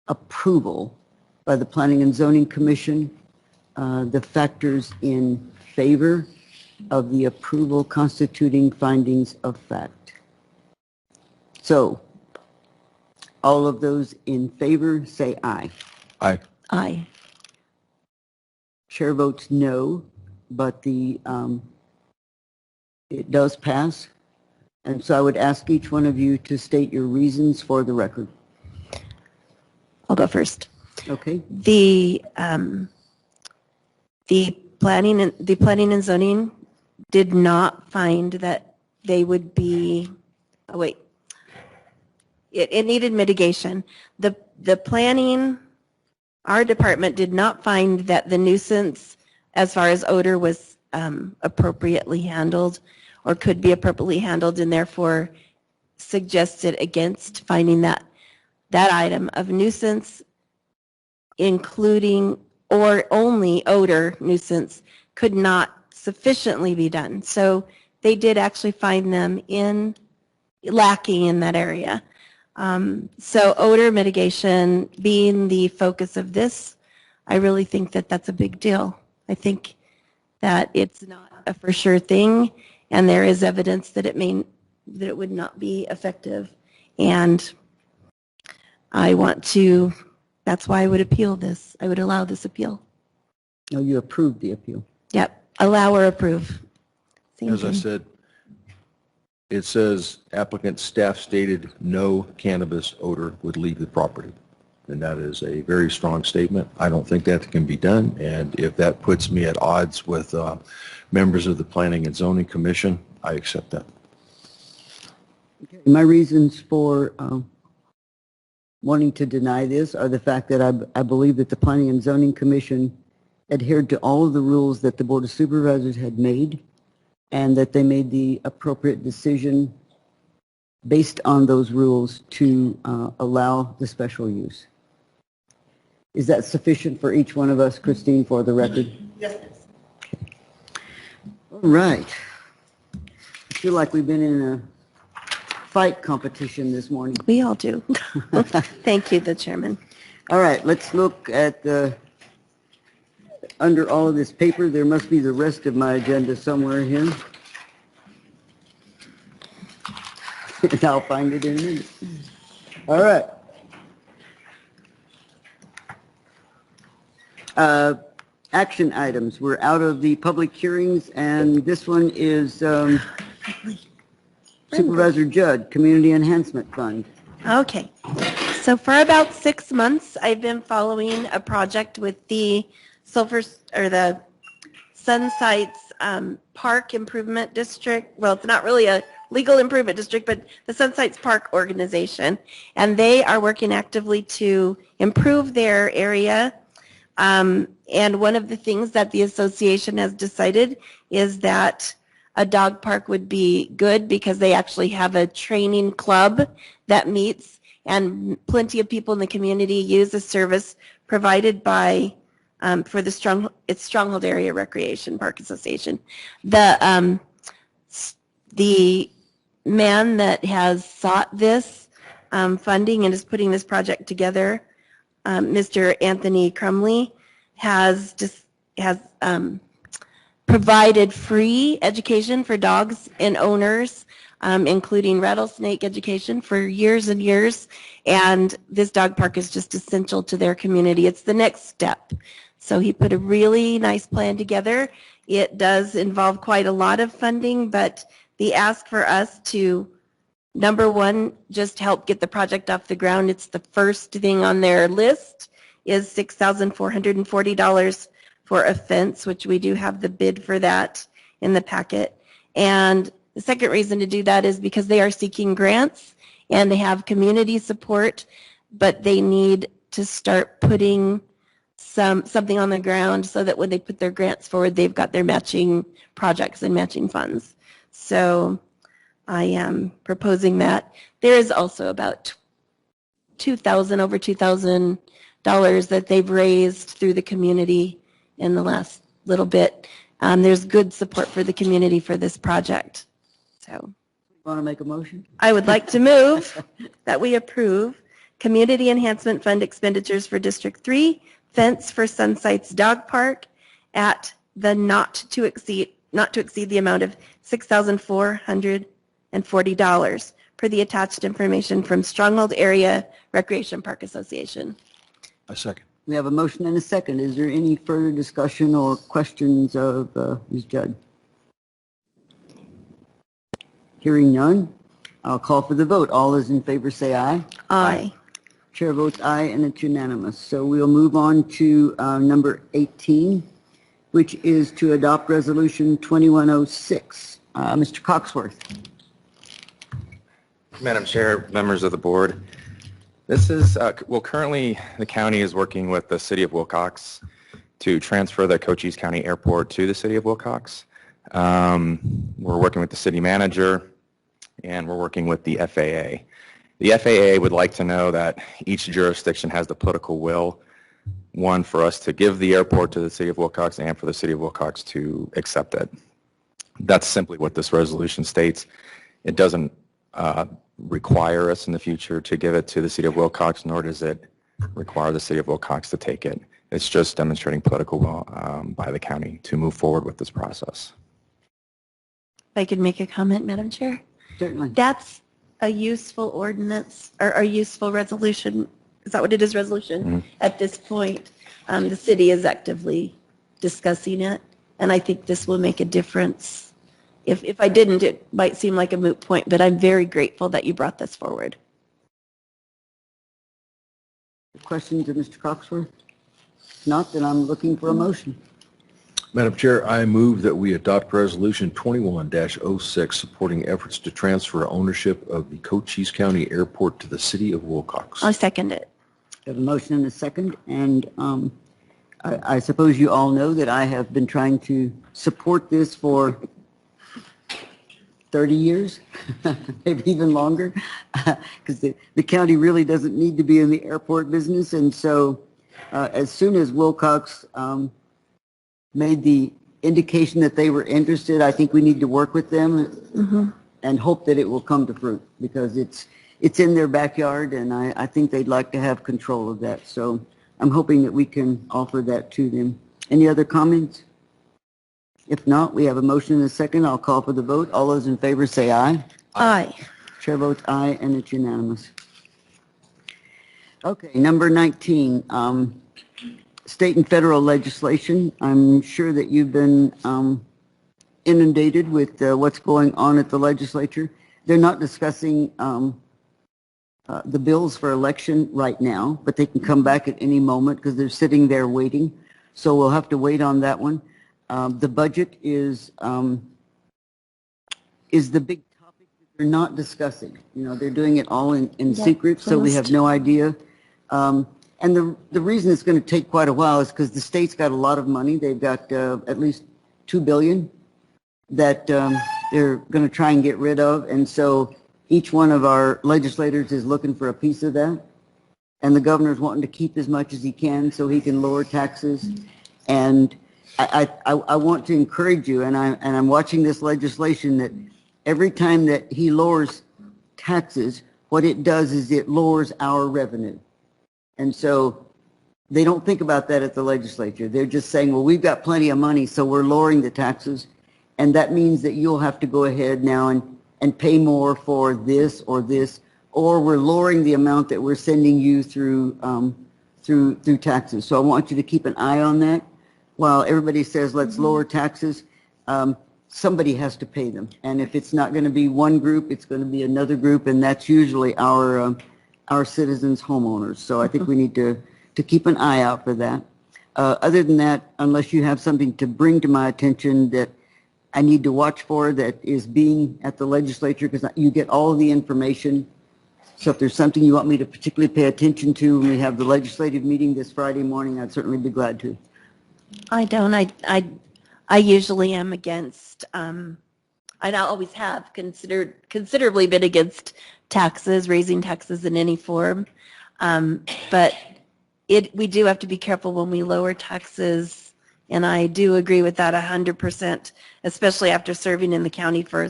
approval by the Planning and Zoning Commission. The factors in favor of the approval constituting findings of fact. So, all of those in favor say aye. Aye. Aye. Chair votes no, but it does pass. And so I would ask each one of you to state your reasons for the record. I'll go first. Okay. The planning and zoning did not find that they would be, oh wait, it needed mitigation. The planning, our department did not find that the nuisance as far as odor was appropriately handled or could be appropriately handled, and therefore suggested against finding that item of nuisance, including or only odor nuisance, could not sufficiently be done. So they did actually find them lacking in that area. So odor mitigation being the focus of this, I really think that that's a big deal. I think that it's not a for sure thing, and there is evidence that it would not be effective. And that's why I would appeal this. I would allow this appeal. No, you approved the appeal. Yep, allow or approve. Same As I thing. said, it says applicant staff stated no cannabis odor would leave the property. And that is a very strong statement. I don't think that can be done. And if that puts me at odds with members of the Planning and Zoning Commission, I accept that. Okay. My reasons for wanting to deny this are the fact that I believe that the Planning and Zoning Commission adhered to all of the rules that the Board of Supervisors had made, and that they made the appropriate decision based on those rules to allow the special use. Is that sufficient for each one of us, Christine, for the record? Yes. Okay. All right. I feel like we've been in a fight competition this morning. We all do. Thank you, the chairman. All right, let's look at under all of this paper. There must be the rest of my agenda somewhere here. And I'll find it in a minute. All right. Action items. We're out of the public hearings, and this one is Supervisor Judd, Community Enhancement Fund. Okay. So for about 6 months, I've been following a project with the the Sunsites Park Improvement District. Well, it's not really a legal improvement district, but the Sunsites Park organization, and they are working actively to improve their area. And one of the things that the association has decided is that a dog park would be good because they actually have a training club that meets, and plenty of people in the community use the service provided by for the Stronghold Area Recreation Park Association. The man that has sought this funding and is putting this project together, Mr. Anthony Crumley, has provided free education for dogs and owners, including rattlesnake education for years and years. And this dog park is just essential to their community. It's the next step. So he put a really nice plan together. It does involve quite a lot of funding, but the ask for us to, number one, just help get the project off the ground. It's the first thing on their list, is $6,440 for a fence, which we do have the bid for that in the packet. And the second reason to do that is because they are seeking grants and they have community support, but they need to start putting something on the ground so that when they put their grants forward, they've got their matching projects and matching funds. So I am proposing that. There is also about over $2,000 that they've raised through the community in the last little bit. There's good support for the community for this project. So Want to make a motion? I would like to move that we approve Community Enhancement Fund expenditures for District 3, fence for Sunsight's Dog Park at the not to exceed the amount of $6,440 per the attached information from Stronghold Area Recreation Park Association. A second. We have a motion and a second. Is there any further discussion or questions of Ms. Judd? Hearing none, I'll call for the vote. All those in favor say aye. Aye. Chair votes aye, and it's unanimous. So we'll move on to number 18, which is to adopt Resolution 2106. Mr. Coxworth. Madam Chair, members of the board, this is, currently the county is working with the city of Wilcox to transfer the Cochise County Airport to the city of Wilcox. We're working with the city manager and we're working with the FAA. The FAA would like to know that each jurisdiction has the political will, one, for us to give the airport to the city of Wilcox and for the city of Wilcox to accept it. That's simply what this resolution states. It doesn't require us in the future to give it to the city of Wilcox, nor does it require the city of Wilcox to take it. It's just demonstrating political will by the county to move forward with this process. If I could make a comment, Madam Chair? Certainly. That's a useful ordinance or a useful resolution. Is that what it is, resolution? Mm-hmm. At this point, the city is actively discussing it, and I think this will make a difference. If I didn't, it might seem like a moot point, but I'm very grateful that you brought this forward. Questions of Mr. Coxworth? If not, then I'm looking for a motion. Madam Chair, I move that we adopt Resolution 21-06 supporting efforts to transfer ownership of the Cochise County Airport to the city of Wilcox. I'll second it. We have a motion and a second, and I suppose you all know that I have been trying to support this for 30 years, maybe even longer, because the county really doesn't need to be in the airport business. And so as soon as Wilcox made the indication that they were interested, I think we need to work with them and hope that it will come to fruit, because it's in their backyard, and I think they'd like to have control of that. So I'm hoping that we can offer that to them. Any other comments? If not, we have a motion and a second. I'll call for the vote. All those in favor say aye. Aye. Chair votes aye, and it's unanimous. Okay, number 19, state and federal legislation. I'm sure that you've been inundated with what's going on at the legislature. They're not discussing the bills for election right now, but they can come back at any moment because they're sitting there waiting. So we'll have to wait on that one. The budget is the big topic that they're not discussing. You know, they're doing it all in secret, so we have no idea. And the reason it's going to take quite a while is because the state's got a lot of money. They've got at least $2 billion that they're going to try and get rid of, and so each one of our legislators is looking for a piece of that, and the governor's wanting to keep as much as he can so he can lower taxes. And I want to encourage you, and I'm watching this legislation, that every time that he lowers taxes, what it does is it lowers our revenue. And so they don't think about that at the legislature. They're just saying, well, we've got plenty of money, so we're lowering the taxes, and that means that you'll have to go ahead now and pay more for this, or we're lowering the amount that we're sending you through taxes. So I want you to keep an eye on that. While everybody says let's lower taxes, somebody has to pay them. And if it's not going to be one group, it's going to be another group, and that's usually our citizens, homeowners. So I think we need to keep an eye out for that. Other than that, unless you have something to bring to my attention that I need to watch for that is being at the legislature, because you get all of the information. So if there's something you want me to particularly pay attention to when we have the legislative meeting this Friday morning, I'd certainly be glad to. I don't. I usually am against, I always have considerably been against taxes, raising taxes in any form. But we do have to be careful when we lower taxes, and I do agree with that 100%, especially after serving in the county for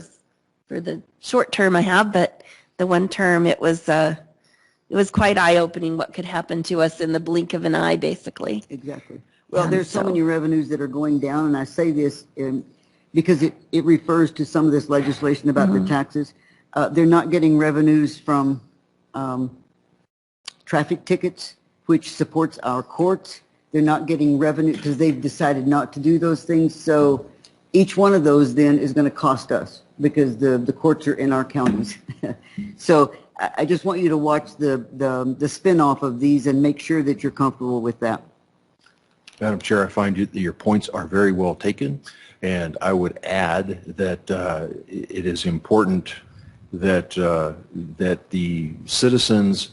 for the short term I have, but the one term it was quite eye-opening what could happen to us in the blink of an eye, basically. Exactly. Well, there's so many revenues that are going down, and I say this because it refers to some of this legislation about the taxes. They're not getting revenues from traffic tickets, which supports our courts. They're not getting revenue because they've decided not to do those things. So each one of those then is going to cost us because the courts are in our counties. So I just want you to watch the spin-off of these and make sure that you're comfortable with that. Madam Chair, I find that your points are very well taken, and I would add that it is important that that the citizens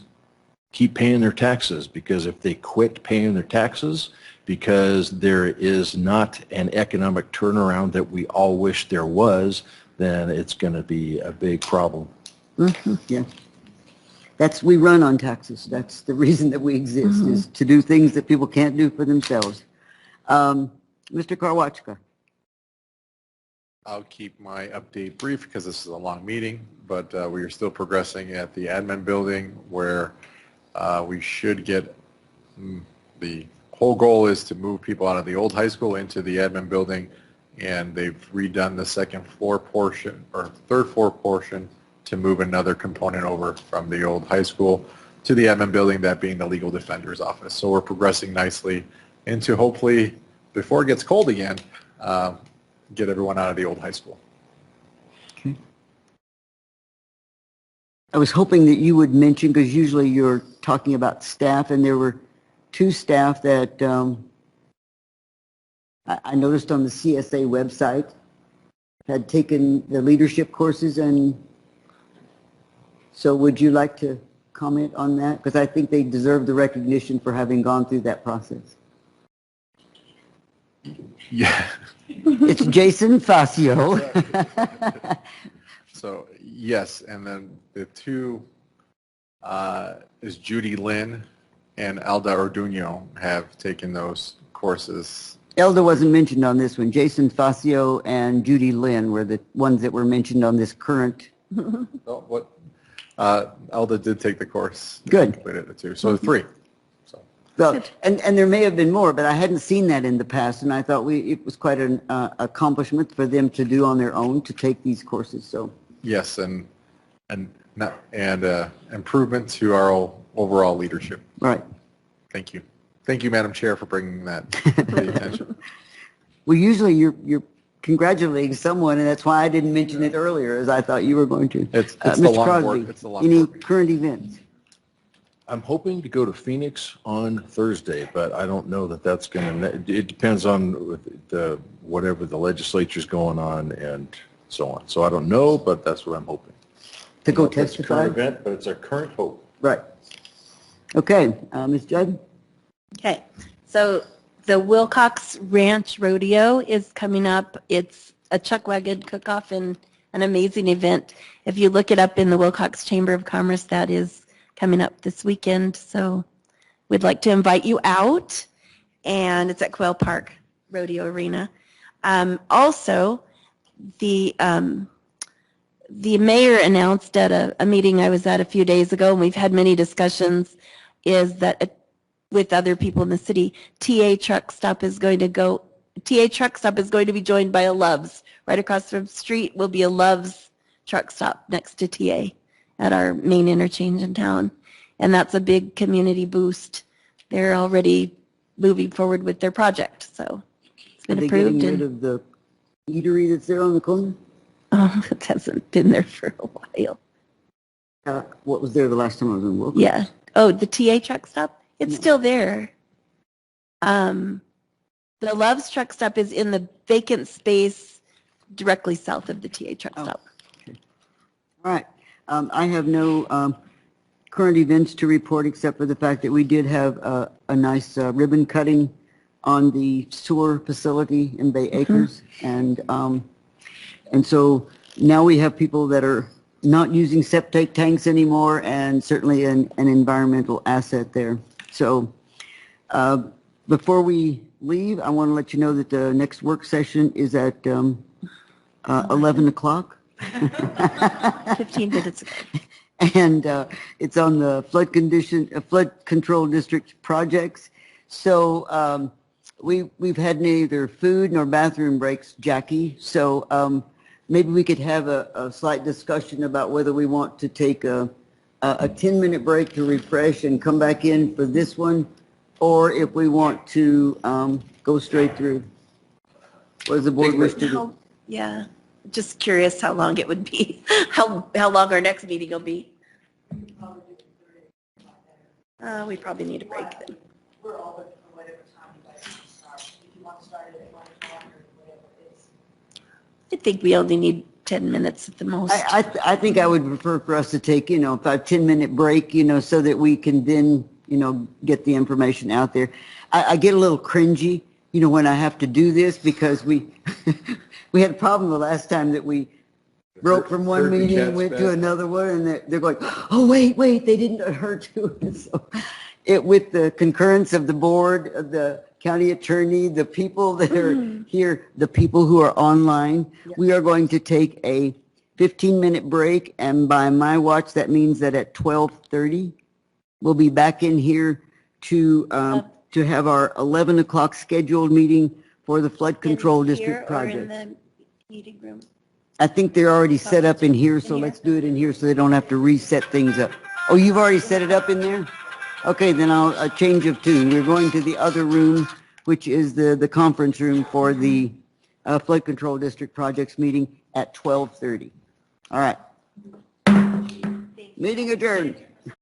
keep paying their taxes, because if they quit paying their taxes because there is not an economic turnaround that we all wish there was, then it's going to be a big problem. Yeah. We run on taxes. That's the reason that we exist, is to do things that people can't do for themselves. Mr. Karwachka. I'll keep my update brief because this is a long meeting, but we are still progressing at the admin building where we should get, the whole goal is to move people out of the old high school into the admin building, and they've redone the second floor portion or third floor portion to move another component over from the old high school to the admin building, that being the legal defender's office. So we're progressing nicely into, hopefully, before it gets cold again, get everyone out of the old high school. Okay. I was hoping that you would mention, because usually you're talking about staff, and there were 2 staff that I noticed on the CSA website had taken the leadership courses, and so would you like to comment on that? Because I think they deserve the recognition for having gone through that process. Yeah. It's Jason Facio. So yes, and then the 2 is Judy Lynn and Alda Orduño have taken those courses. Elda wasn't mentioned on this one. Jason Facio and Judy Lynn were the ones that were mentioned on this current. Alda did take the course. Good. Completed it too. So 3. Well, and there may have been more, but I hadn't seen that in the past, and I thought it was quite an accomplishment for them to do on their own, to take these courses. So Yes, and improvement to our overall leadership. Right. Thank you. Thank you, Madam Chair, for bringing that to the attention. Well, usually you're congratulating someone, and that's why I didn't mention it earlier, as I thought you were going to. It's Mr. the long Crosby, board. It's the long any board. current events? I'm hoping to go to Phoenix on Thursday, but I don't know that that's going to, it depends on whatever the legislature's going on and so on. So I don't know, but that's what I'm hoping. To go It's a testify? current event, but it's our current hope. Right. Okay, Ms. Judd? Okay, so the Wilcox Ranch Rodeo is coming up. It's a chuck wagon cook-off and an amazing event. If you look it up in the Wilcox Chamber of Commerce, that is coming up this weekend. So we'd like to invite you out, and it's at Quail Park Rodeo Arena. Also, the mayor announced at a meeting I was at a few days ago, and we've had many discussions, is that with other people in the city, TA Truck Stop is going to be joined by a Love's. Right across the street will be a Love's truck stop next to TA at our main interchange in town. And that's a big community boost. They're already moving forward with their project, so it's been approved. Are they getting rid of the eatery that's there on the corner? Oh, it hasn't been there for a while. What was there the last time I was in Wilcox? Yeah. Oh, the TA truck stop? It's still there. The Love's truck stop is in the vacant space directly south of the TA truck stop. Okay. All right. I have no current events to report except for the fact that we did have a nice ribbon cutting on the sewer facility in Bay Acres. And so now we have people that are not using septic tanks anymore, and certainly an environmental asset there. So before we leave, I want to let you know that the next work session is at 11 o'clock. 15 minutes ago. And it's on the flood control district projects. So we've had neither food nor bathroom breaks, Jackie. So maybe we could have a slight discussion about whether we want to take a 10-minute break to refresh and come back in for this one, or if we want to go straight through. What does the board wish to do? Yeah, just curious how long it would be, how long our next meeting will be. We probably need a break then. We're all looking for whatever time you guys want to start. If you want to start it at 1 o'clock or whatever it is. I think we only need 10 minutes at the most. I think I would prefer for us to take, a 10-minute break, so that we can then, get the information out there. I get a little cringy, when I have to do this because we had a problem the last time that we broke from one meeting and went to another one, and they're going, oh, wait, they didn't adhere to it. So with the concurrence of the board, the county attorney, the people that are here, the people who are online, we are going to take a 15-minute break, and by my watch, that means that at 12:30, we'll be back in here to have our 11 o'clock scheduled meeting for the flood control district project. Or in the meeting room? I think they're already set up in here, so let's do it in here so they don't have to reset things up. Oh, you've already set it up in there? Okay, then I'll change of tune. We're going to the other room, which is the conference room for the flood control district projects meeting at 12:30. All right. Meeting adjourned.